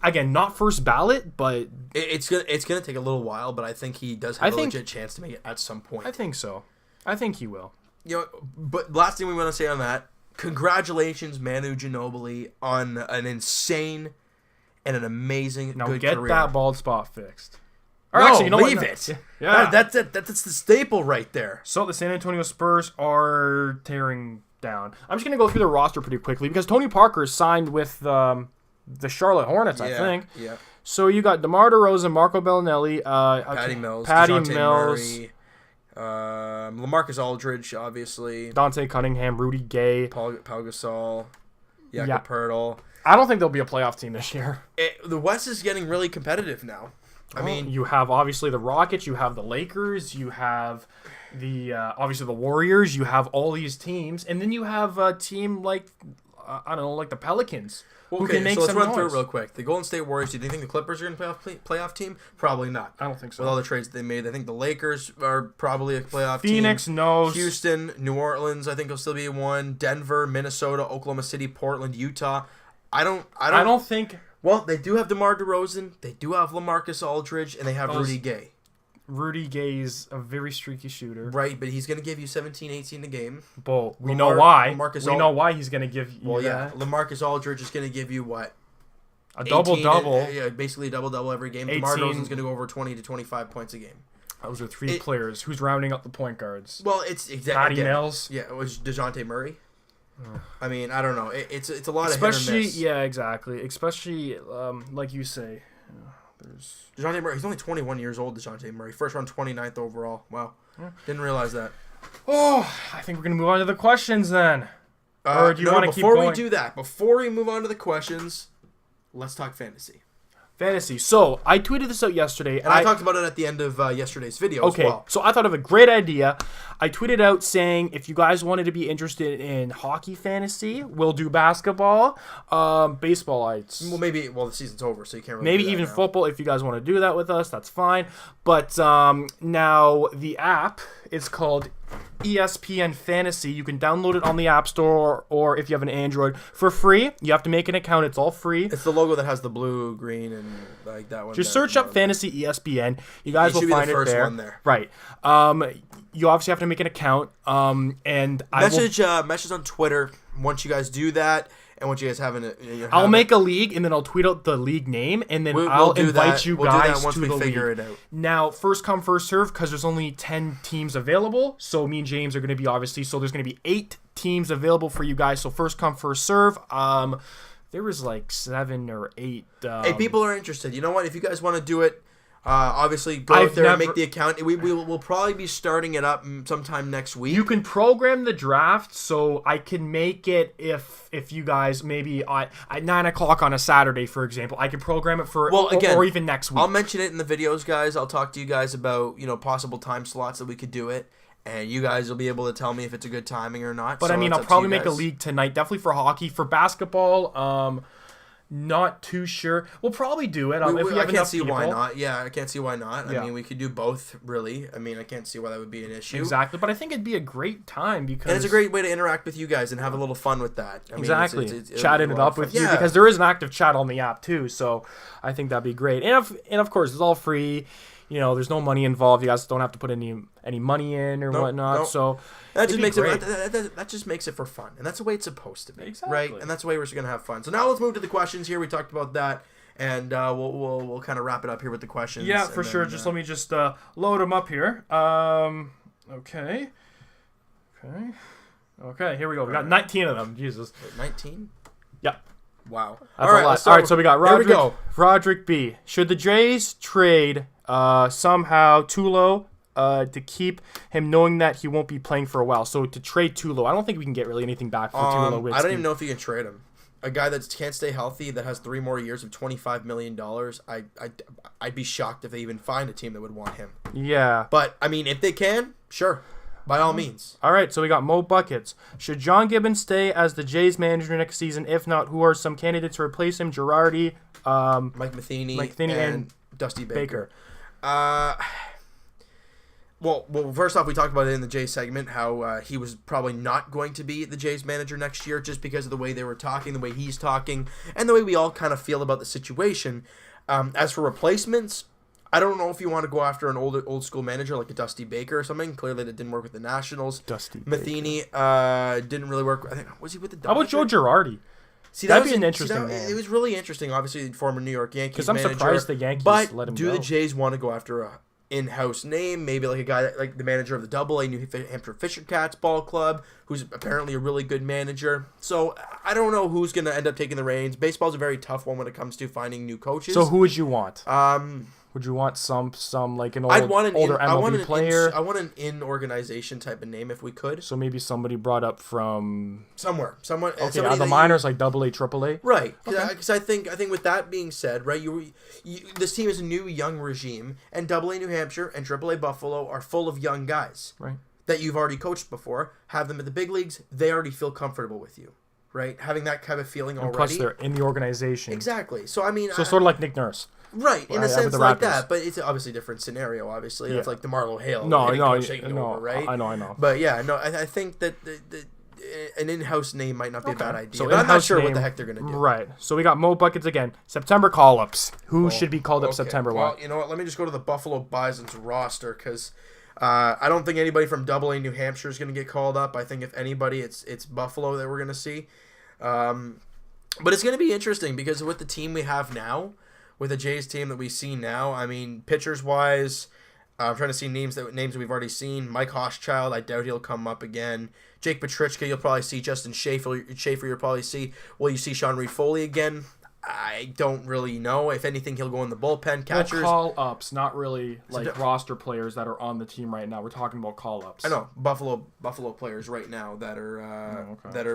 again not first ballot, but it's gonna take a little while. But I think he does have a legit chance to make it at some point. I think so. I think he will. But last thing we want to say on that: congratulations, Manu Ginobili, on an insane and an amazing good career. Now get that bald spot fixed. Or actually, leave it. Yeah, that's it. That's the staple right there. So the San Antonio Spurs are tearing down. I'm just gonna go through the roster pretty quickly because Tony Parker signed with the Charlotte Hornets, I think. Yeah. So you got DeMar DeRozan, Marco Bellinelli, Patty Mills, Murray, LaMarcus Aldridge, obviously, Dante Cunningham, Rudy Gay, Pau Gasol, Jakob Poeltl. I don't think there'll be a playoff team this year. The West is getting really competitive now. I mean, you have obviously the Rockets, you have the Lakers, you have the obviously the Warriors, you have all these teams, and then you have a team like like the Pelicans. Who can make let's run through it real quick. The Golden State Warriors. Do you think the Clippers are going to be a playoff team? Probably not. I don't think so. With all the trades they made, I think the Lakers are probably a playoff team. Phoenix, no. Houston, New Orleans, I think will still be one. Denver, Minnesota, Oklahoma City, Portland, Utah. I don't think. Well, they do have DeMar DeRozan, they do have LaMarcus Aldridge, and they have Rudy Gay. Rudy Gay's a very streaky shooter. Right, but he's going to give you 17, 18 a game. But we know why. We know why he's going to give you that. LaMarcus Aldridge is going to give you what? A double-double. Yeah, basically a double-double every game. DeMar DeRozan's going to go over 20 to 25 points a game. Those are 3 players. Who's rounding up the point guards? Well, it's exactly... Patty Mills. Yeah, it was DeJounte Murray. I mean, I don't know. It's a lot of hit or miss. Yeah, exactly. Especially, like you say, there's DeJounte Murray. He's only 21 years old, DeJounte Murray. First round, 29th overall. Wow. Yeah. Didn't realize that. Oh, I think we're going to move on to the questions then. Or do you want to keep going? going? Before we move on to the questions, let's talk fantasy. Fantasy. So, I tweeted this out yesterday. And I talked about it at the end of yesterday's video as well. So I thought of a great idea. I tweeted out saying, if you guys wanted to be interested in hockey fantasy, we'll do basketball. Baseball, the season's over, so you can't really maybe do that even now. football. If you guys want to do that with us, that's fine. But now the app is called ESPN Fantasy. You can download it on the App Store, or if you have an Android, for free. You have to make an account. It's all free. It's the logo that has the blue, green, and like that one. Just search up Fantasy ESPN. You guys will find the first it there. one there. Right. You obviously have to make an account. And message on Twitter once you guys do that. And once you guys have I'll make a league, and then I'll tweet out the league name, and then I'll invite you guys to the league. It out. Now, first come, first serve, because there's only 10 teams available. So me and James are going to be so there's going to be 8 teams available for you guys. So first come, first serve. There was like 7 or 8. Hey, people are interested. You know what? If you guys want to do it, obviously go out there and make the account. We'll probably be starting it up sometime next week. You can program the draft, so I can make it if you guys maybe at 9 o'clock on a Saturday, for example. I can program it for or even next week. I'll mention it in the videos, guys. I'll talk to you guys about possible time slots that we could do it. And you guys will be able to tell me if it's a good timing or not. But I'll probably make a league tonight, definitely for hockey. For basketball, not too sure. We'll probably do it. I can't see why not. Yeah, I can't see why not. I mean, we could do both, really. I mean, I can't see why that would be an issue. Exactly, but I think it'd be a great time because... And it's a great way to interact with you guys and have a little fun with that. Exactly. Chatting it up with you because there is an active chat on the app too, so I think that'd be great. And of course, it's all free. There's no money involved. You guys don't have to put any money in or whatnot. So that just makes it for fun, and that's the way it's supposed to be, exactly. Right? And that's the way we're going to have fun. So now let's move to the questions here. We talked about that, and we'll kind of wrap it up here with the questions. Yeah, for sure. Just let me load them up here. Okay. Here we go. We got 19 of them. Jesus. 19. Yeah. Wow. All right. So we got Roderick B. Should the Jays trade somehow Tulo to keep him, knowing that he won't be playing for a while? So to trade Tulo, I don't think we can get really anything back for Tulo. I don't even know if you can trade him. A guy that can't stay healthy, that has 3 more years of $25 million, I'd be shocked if they even find a team that would want him. Yeah. But, I mean, if they can, sure. By all means. All right, so we got Mo Buckets. Should John Gibbons stay as the Jays manager next season? If not, who are some candidates to replace him? Girardi, Mike Matheny, and Dusty Baker. Well, first off, we talked about it in the Jays segment, how he was probably not going to be the Jays manager next year just because of the way they were talking, the way he's talking, and the way we all kind of feel about the situation. As for replacements, I don't know if you want to go after an old school manager like a Dusty Baker or something. Clearly, that didn't work with the Nationals. Matheny didn't really work. I think was he with the Dodgers? How about Joe Girardi? See, that'd be an interesting name. It was really interesting. Obviously, former New York Yankees manager. Because I'm surprised the Yankees let him go. Do the Jays want to go after a in-house name? Maybe like a guy like the manager of the Double-A New Hampshire Fisher Cats ball club, who's apparently a really good manager. So I don't know who's going to end up taking the reins. Baseball's a very tough one when it comes to finding new coaches. So who would you want? Would you want some like an older MLB player? I want an in-organization type of name if we could. So maybe somebody brought up from somewhere. Okay, the minors like AA, AAA. Right, because I think with that being said, right, this team is a new young regime, and AA New Hampshire and AAA Buffalo are full of young guys, right, that you've already coached before. Have them at the big leagues, they already feel comfortable with you, right? Having that kind of feeling already. Plus, they're in the organization. Exactly. So I mean, sort of like Nick Nurse. Right, in a sense like that, but it's obviously a different scenario, obviously. It's like DeMarlo Hale. Right? I know. But yeah, no, I think that an in-house name might not be a bad idea. So but I'm not sure what the heck they're going to do. Right, so we got Mo Buckets again. September call-ups. Who should be called up September 1? Well, you know what, let me just go to the Buffalo Bison's roster, because I don't think anybody from AA New Hampshire is going to get called up. I think if anybody, it's Buffalo that we're going to see. But it's going to be interesting, because with the team we have now, with the Jays team that we see now, I mean, pitchers-wise, I'm trying to see names that we've already seen. Mike Hochschild, I doubt he'll come up again. Jake Petrichka, you'll probably see. Justin Schaefer, you'll probably see. Will you see Sean Reid-Foley again? I don't really know. If anything, he'll go in the bullpen. Catchers. Well, call-ups, not really like roster players that are on the team right now. We're talking about call-ups. I know Buffalo players right now that are that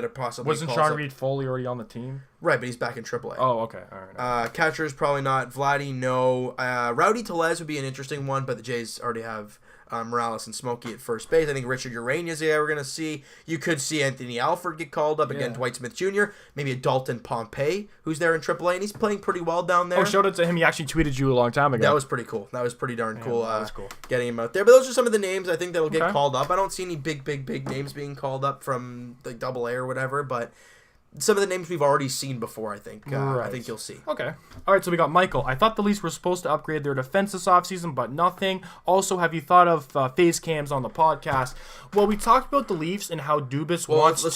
are possibly. Wasn't Sean Reid-Foley already on the team? Right, but he's back in AAA. Oh, okay, all right. Catchers probably not. Vladdy, no. Rowdy Tellez would be an interesting one, but the Jays already have Morales and Smokey at first base. I think Richard Urania is the guy we're going to see. You could see Anthony Alford get called up again. Dwight Smith Jr. Maybe a Dalton Pompey who's there in AAA, and he's playing pretty well down there. Oh, shout out to him. He actually tweeted you a long time ago. That was pretty cool. That was pretty darn cool. That was cool. Getting him out there. But those are some of the names I think that'll get called up. I don't see any big names being called up from the AA or whatever, but some of the names we've already seen before, I think. I think you'll see. Okay. All right, so we got Michael. I thought the Leafs were supposed to upgrade their defense this offseason, but nothing. Also, have you thought of face cams on the podcast? Well, we talked about the Leafs and how Dubas wants to...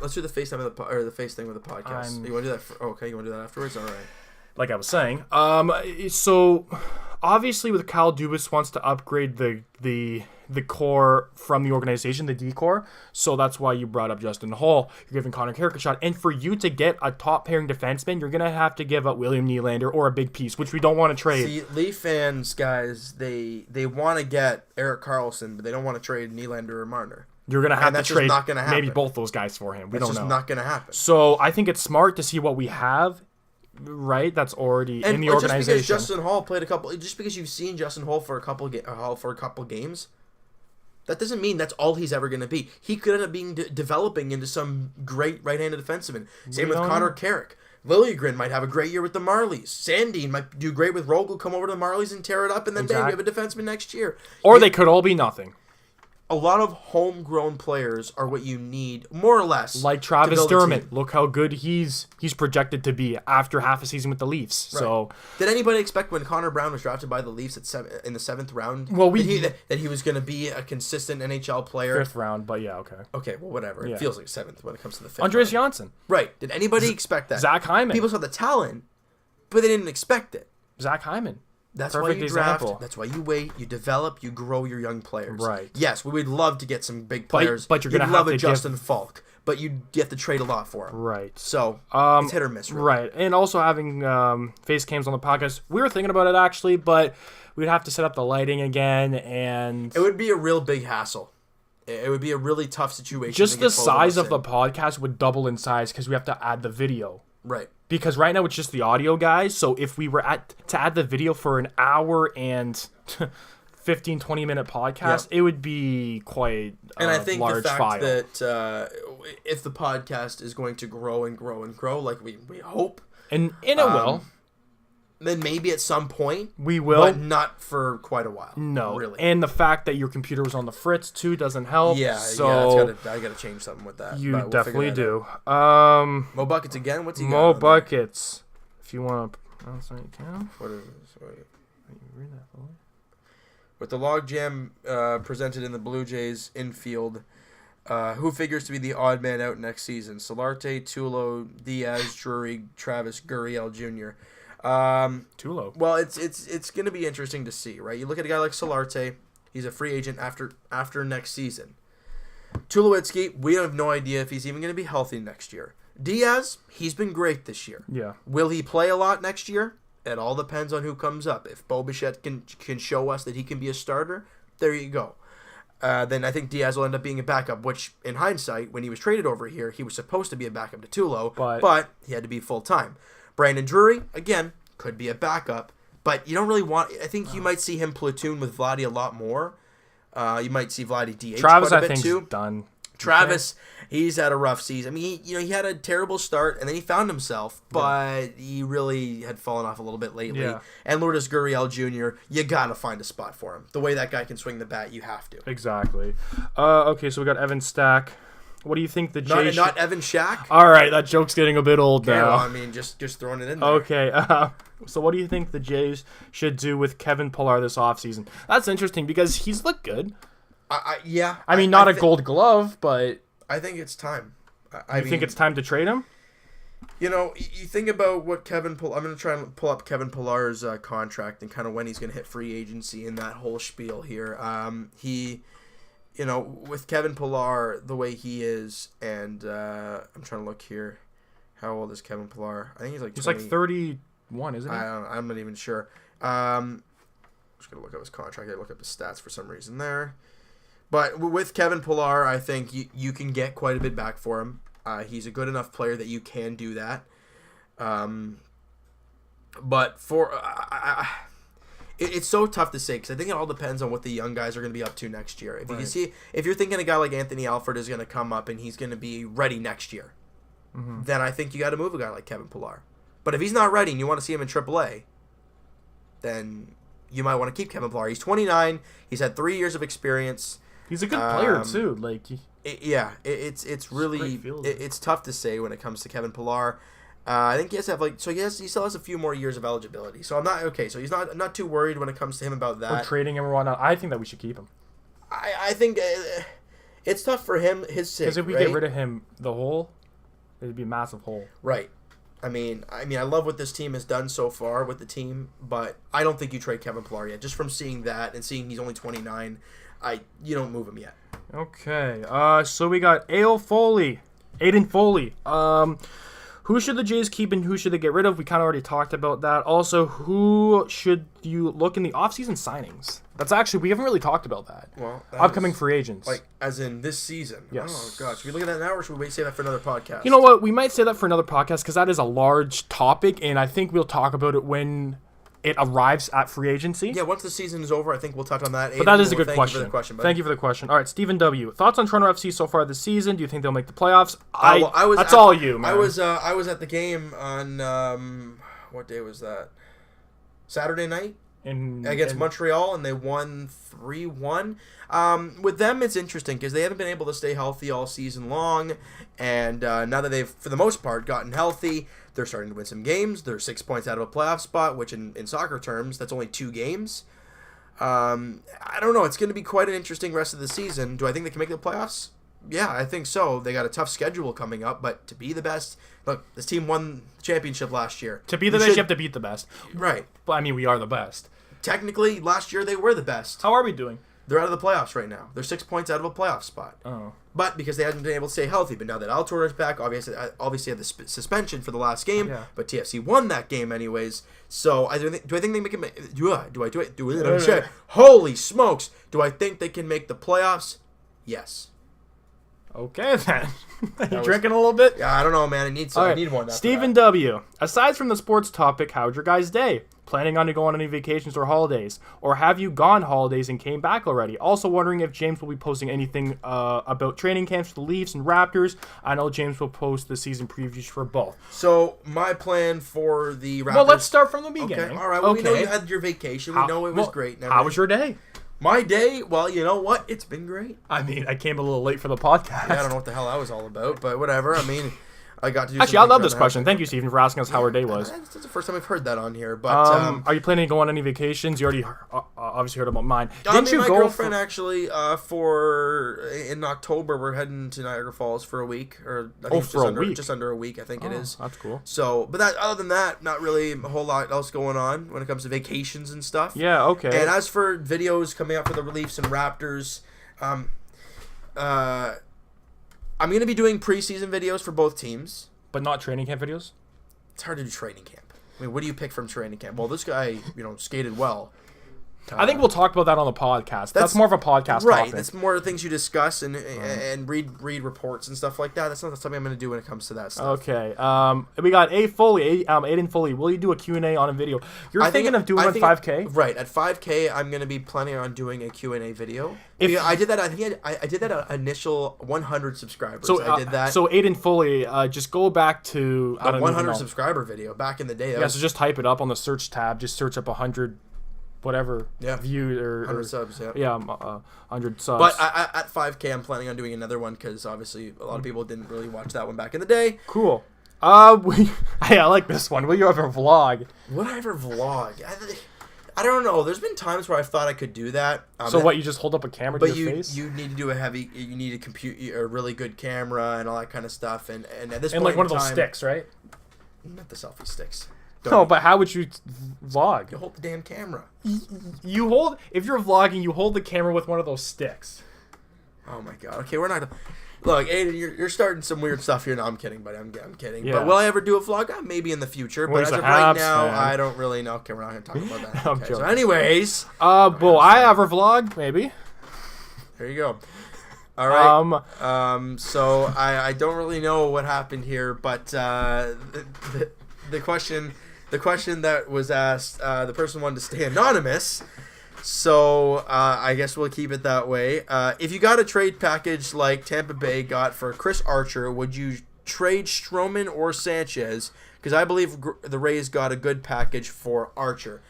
Let's do the face time of the face thing with the podcast. You want to do that? Okay, you want to do that afterwards? All right. Like I was saying. So, obviously, with Kyle Dubas wants to upgrade the core from the organization, the D-core. So that's why you brought up Justin Hall. You're giving Connor Carrick a shot. And for you to get a top-pairing defenseman, you're going to have to give up William Nylander or a big piece, which we don't want to trade. See, Leaf fans, guys, they want to get Erik Karlsson, but they don't want to trade Nylander or Marner. You're going to have to trade not gonna happen. Maybe both those guys for him. We don't know. That's just not going to happen. So I think it's smart to see what we have, right? That's already in the organization. Just because Justin Hall played just because you've seen Justin Hall for a couple games, that doesn't mean that's all he's ever going to be. He could end up being developing into some great right-handed defenseman. Same with Connor Carrick. Liljegren might have a great year with the Marlies. Sandin might do great with Rogel, come over to the Marlies and tear it up, and then bang, you have a defenseman next year. Or they could all be nothing. A lot of homegrown players are what you need, more or less. Like Travis Dermott. Look how good he's projected to be after half a season with the Leafs. Right. So, did anybody expect when Connor Brown was drafted by the Leafs in the 7th round that he was going to be a consistent NHL player? 5th round, but yeah, okay. Okay, well, whatever. Yeah. It feels like 7th when it comes to the 5th. Andreas Janssen. Right. Did anybody expect that? Zach Hyman. People saw the talent, but they didn't expect it. Zach Hyman. That's why you draft. That's why you wait. You develop. You grow your young players. Right. Yes, we would love to get some big players. But you're gonna have to Justin Falk. But you have to trade a lot for him. Right. So it's hit or miss. Really. Right. And also having face cams on the podcast. We were thinking about it actually, but we'd have to set up the lighting again, and it would be a real big hassle. It would be a really tough situation. Just the size of the podcast would double in size because we have to add the video. Right. Because right now it's just the audio, guys. So if we were to add the video for an hour and 15, 20-minute podcast, it would be quite a large file. And I think the fact that if the podcast is going to grow and grow and grow, like we hope. And it will. Then maybe at some point we will, but not for quite a while. No, really. And the fact that your computer was on the fritz too doesn't help. Yeah, so I gotta change something with that. You definitely do. Mo Buckets again. What's he got? Mo Buckets. If you want to pronounce that, you can. What is this? Read that fully. With the logjam presented in the Blue Jays infield, who figures to be the odd man out next season? Solarte, Tulo, Diaz, Drury, Travis, Gurriel Jr. Tulo. Well, it's going to be interesting to see, right? You look at a guy like Solarte, he's a free agent after next season. Tulowitzki, we have no idea if he's even going to be healthy next year. Diaz, he's been great this year. Yeah. Will he play a lot next year? It all depends on who comes up. If Bo Bichette can show us that he can be a starter, there you go. Then I think Diaz will end up being a backup, which in hindsight, when he was traded over here, he was supposed to be a backup to Tulo, but he had to be full-time. Brandon Drury, again, could be a backup, but you don't really want... I think you might see him platoon with Vladdy a lot more. You might see Vladdy DH Travis, quite a bit I think, too. Done. Travis, he's had a rough season. I mean, he had a terrible start, and then he found himself, but he really had fallen off a little bit lately. Yeah. And Lourdes Gurriel Jr., you got to find a spot for him. The way that guy can swing the bat, you have to. Exactly. Okay, so we got Evan Stack. What do you think the Jays... Not Evan Shack? All right, that joke's getting a bit old now. Well, I mean, just throwing it in there. Okay, so what do you think the Jays should do with Kevin Pillar this offseason? That's interesting because he's looked good. Yeah. I mean, not a Gold Glove, but... I think it's time. You think it's time to trade him? You know, you think about what Kevin... I'm going to try and pull up Kevin Pillar's contract and kind of when he's going to hit free agency and that whole spiel here. You know, with Kevin Pillar, the way he is, and I'm trying to look here. How old is Kevin Pillar? I think he's like 20. 20. He's like 31, isn't he? I don't know. I'm not even sure. I'm just going to look up his contract. I look up his stats for some reason there. But with Kevin Pillar, I think you can get quite a bit back for him. He's a good enough player that you can do that. But for... it's so tough to say because I think it all depends on what the young guys are going to be up to next year. If you can see, if you're thinking a guy like Anthony Alford is going to come up and he's going to be ready next year, then I think you got to move a guy like Kevin Pillar. But if he's not ready and you want to see him in AAA, then you might want to keep Kevin Pillar. He's 29. He's had 3 years of experience. He's a good player too. Like, it's really it's tough to say when it comes to Kevin Pillar. I think he has to have he still has a few more years of eligibility. So I'm not okay. So he's not too worried when it comes to him about that. We're trading him or whatnot. I think that we should keep him. I think it's tough for him. His sake, because if we get rid of him, the hole, it'd be a massive hole. Right. I mean, I love what this team has done so far with the team, but I don't think you trade Kevin Pillar yet. Just from seeing that and seeing he's only 29, you don't move him yet. Okay. So we got Aiden Foley. Who should the Jays keep and who should they get rid of? We kind of already talked about that. Also, who should you look in the offseason signings? That's actually, we haven't really talked about that. Well, upcoming free agents. Like, as in this season? Yes. Oh, God. Should we look at that now or should we save that for another podcast? You know what? We might save that for another podcast because that is a large topic, and I think we'll talk about it when it arrives at free agency. Yeah, once the season is over, I think we'll touch on that. But that is a good question. Thank you for the question. All right, Stephen W. Thoughts on Toronto FC so far this season? Do you think they'll make the playoffs? That's all you, man. I was at the game on what day was that? Saturday night against Montreal, and they won 3-1. With them, it's interesting because they haven't been able to stay healthy all season long, and now that they've, for the most part, gotten healthy, they're starting to win some games. They're 6 points out of a playoff spot, which in soccer terms, that's only 2 games. I don't know. It's going to be quite an interesting rest of the season. Do I think they can make the playoffs? Yeah, I think so. They got a tough schedule coming up, but to be the best, look, this team won the championship last year. To be the best, you have to beat the best. Right. But, I mean, we are the best. Technically, last year they were the best. How are we doing? They're out of the playoffs right now. They're 6 points out of a playoff spot. Oh. But because they hadn't been able to stay healthy. But now that Altor is back, obviously had the suspension for the last game. Yeah. But TFC won that game anyways. So do I think they make it? Holy smokes! Do I think they can make the playoffs? Yes. Okay then. You drinking a little bit? Yeah, I don't know, man. I need some. Right. I need one. Stephen W. Aside from the sports topic, how'd your guys' day? Planning on to go on any vacations or holidays? Or have you gone holidays and came back already? Also wondering if James will be posting anything about training camps for the Leafs and Raptors. I know James will post the season previews for both. So, my plan for the Raptors... Well, let's start from the beginning. Okay, all right. Well, we know you had your vacation. We know it was great. How was your day? My day? Well, you know what? It's been great. I mean, I came a little late for the podcast. Yeah, I don't know what the hell that was all about, but whatever. I mean... I got to do Actually, I love this question. Thank you, Stephen, for asking us how our day was. That's the first time I've heard that on here. But are you planning to go on any vacations? You already obviously heard about mine. Didn't you go? My girlfriend actually in October we're heading to Niagara Falls for a week, or I think just under a week. I think it is. That's cool. So, but other than that, not really a whole lot else going on when it comes to vacations and stuff. Yeah. Okay. And as for videos coming out for the Leafs and Raptors, I'm going to be doing preseason videos for both teams. But not training camp videos? It's hard to do training camp. I mean, what do you pick from training camp? Well, this guy, skated well. I think we'll talk about that on the podcast. That's more of a podcast topic. That's more things you discuss and read reports and stuff like that. That's not something I'm going to do when it comes to that stuff. Okay. We got Aiden Foley. Will you do a Q&A on a video? You're thinking of doing 5K? Right. At 5K, I'm going to be planning on doing a Q&A video. I did that. I think I did that at initial 100 subscribers. So I did that. So Aiden Foley, just go back to a 100 subscriber video back in the day. So just type it up on the search tab. Just search up 100. Whatever view or 100 subs, 100 subs. But at 5K, I'm planning on doing another one because obviously a lot of people didn't really watch that one back in the day. Cool. I like this one. Will you ever vlog? Would I ever vlog? I don't know. There's been times where I thought I could do that. So what? You just hold up a camera to your face? You need to do you need a a really good camera and all that kind of stuff. And at this point, like one of those sticks, right? Not the selfie sticks. No, but how would you vlog? You hold the damn camera. If you're vlogging, you hold the camera with one of those sticks. Oh my god. Okay, we're not. Look, Aiden, you're starting some weird stuff here. No, I'm kidding, buddy. I'm kidding. Yeah. But will I ever do a vlog? Maybe in the future. Well, But as he's of a right Habs now, fan. I don't really know. Okay, we're not going to talk about that. I'm Okay, so joking. anyways. Will I ever vlog? Maybe. There you go. All right. So I don't really know what happened here, but the question that was asked, the person wanted to stay anonymous. So I guess we'll keep it that way. If you got a trade package like Tampa Bay got for Chris Archer, would you trade Stroman or Sanchez? Because I believe the Rays got a good package for Archer.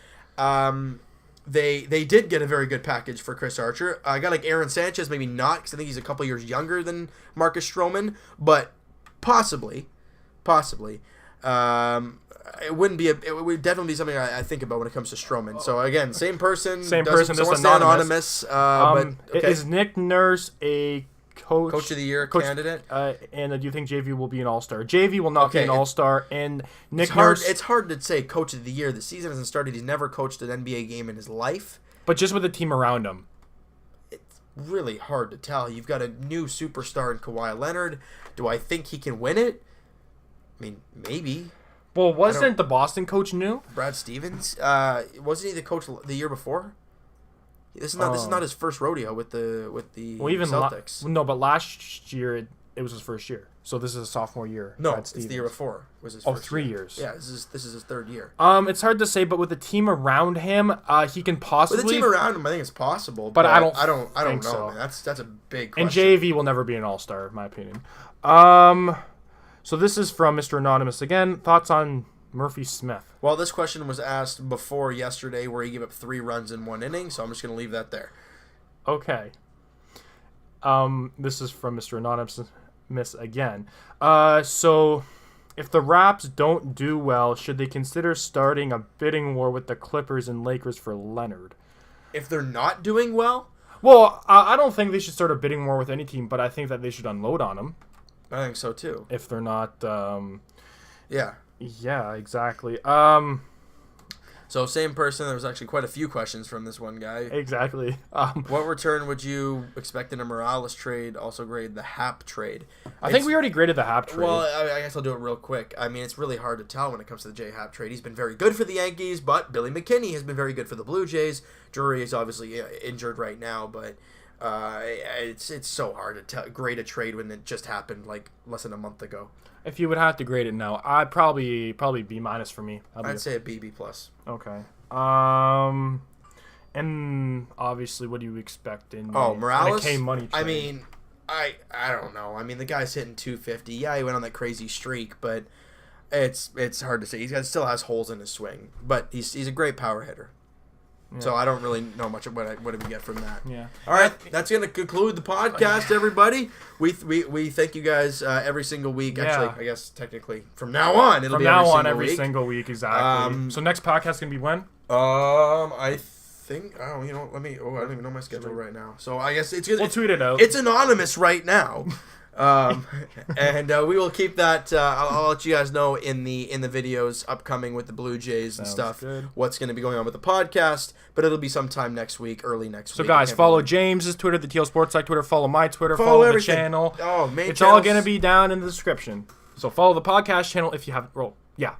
They did get a very good package for Chris Archer. I got like Aaron Sanchez, maybe not, because I think he's a couple years younger than Marcus Stroman, but possibly. It would definitely be something I think about when it comes to Stroman. So again, same person, just anonymous. But okay. Is Nick Nurse a coach of the year candidate? And do you think JV will be an all-star? JV will not be an all-star, and Nick Nurse. It's hard to say coach of the year. The season hasn't started. He's never coached an NBA game in his life. But just with the team around him. It's really hard to tell. You've got a new superstar in Kawhi Leonard. Do I think he can win it? I mean, maybe. Well, wasn't the Boston coach new? Brad Stevens? Wasn't he the coach the year before? This is not his first rodeo with the Celtics. No, but last year it was his first year. So this is his sophomore year. No, Brad it's Stevens. the year before. Was his first 3 year. years. Yeah, this is his third year. It's hard to say, but with the team around him, he can possibly. With the team around him, I think it's possible. But I don't know, so. man. That's a big question. And JV will never be an all-star, in my opinion. So this is from Mr. Anonymous again. Thoughts on Murphy Smith? Well, this question was asked before yesterday, where he gave up 3 runs in 1 inning. So I'm just going to leave that there. Okay. This is from Mr. Anonymous again. So if the Raps don't do well, should they consider starting a bidding war with the Clippers and Lakers for Leonard? If they're not doing well? Well, I don't think they should start a bidding war with any team, but I think that they should unload on them. I think so, too. If they're not... Yeah. Yeah, exactly. So same person. There was actually quite a few questions from this one guy. Exactly. What return would you expect in a Morales trade? Also grade the Hap trade. I think we already graded the Hap trade. Well, I guess I'll do it real quick. I mean, it's really hard to tell when it comes to the J Hap trade. He's been very good for the Yankees, but Billy McKinney has been very good for the Blue Jays. Drury is obviously injured right now, but it's so hard to grade a trade when it just happened like less than a month ago. If you would have to grade it now, I'd probably B- for me. I'd say a BB plus. Okay. And obviously, what do you expect in Morales? in a K money trade? I mean, I don't know. I mean, the guy's hitting 250. Yeah, he went on that crazy streak, but it's hard to say. Still has holes in his swing, but he's a great power hitter. Yeah. So I don't really know much of what we get from that. Yeah. All right, that's going to conclude the podcast, everybody. We thank you guys every single week. Yeah. Actually, I guess technically from now on it'll be every single week. Exactly. So next podcast going to be when? I think I don't even know my schedule right now. So I guess we'll tweet it out. It's anonymous right now. And we will keep that. I'll let you guys know in the videos upcoming with the Blue Jays and stuff. Good. What's going to be going on with the podcast, but it'll be sometime next week, early next week. So guys, follow James's Twitter, the TL SportsTalk Twitter. Follow my Twitter. Follow the channel. It's all going to be down in the description. So follow the podcast channel if you haven't. Yeah.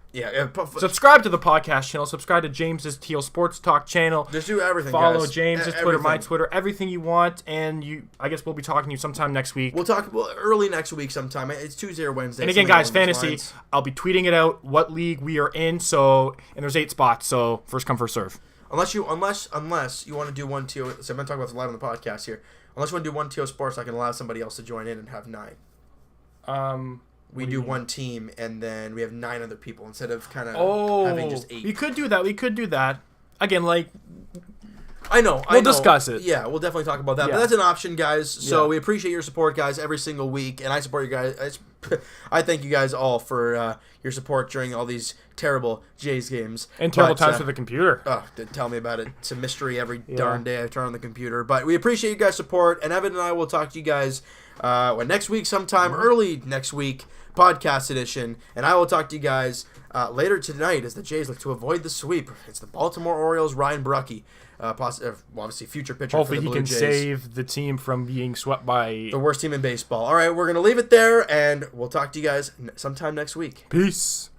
Subscribe to the podcast channel. Subscribe to James's TL Sports Talk channel. Just do everything. Follow guys. James's Twitter, my Twitter, everything you want, and I guess we'll be talking to you sometime next week. We'll talk early next week sometime. It's Tuesday or Wednesday. And again, guys, fantasy. I'll be tweeting it out what league we are in. And there's 8 spots. So first come, first serve. Unless you want to do one TO. So I'm going to talk about this live on the podcast here. Unless you want to do one TO Sports, I can allow somebody else to join in and have 9. We do one team, and then we have 9 other people instead of kind of having just 8. We could do that. Again, I know. We'll discuss it. Yeah, we'll definitely talk about that. Yeah. But that's an option, guys. So we appreciate your support, guys, every single week, and I support you guys. I thank you guys all for your support during all these terrible Jays games. And terrible times with the computer. Tell me about it. It's a mystery every darn day I turn on the computer. But we appreciate you guys' support, and Evan and I will talk to you guys next week sometime, early next week. podcast edition. And I will talk to you guys later tonight as the Jays look to avoid the sweep. It's the Baltimore Orioles, Ryan Brucke. Obviously future pitcher Hopefully for the he Blue can Jays. save the team from being swept by... The worst team in baseball. All right, we're going to leave it there, and we'll talk to you guys sometime next week. Peace.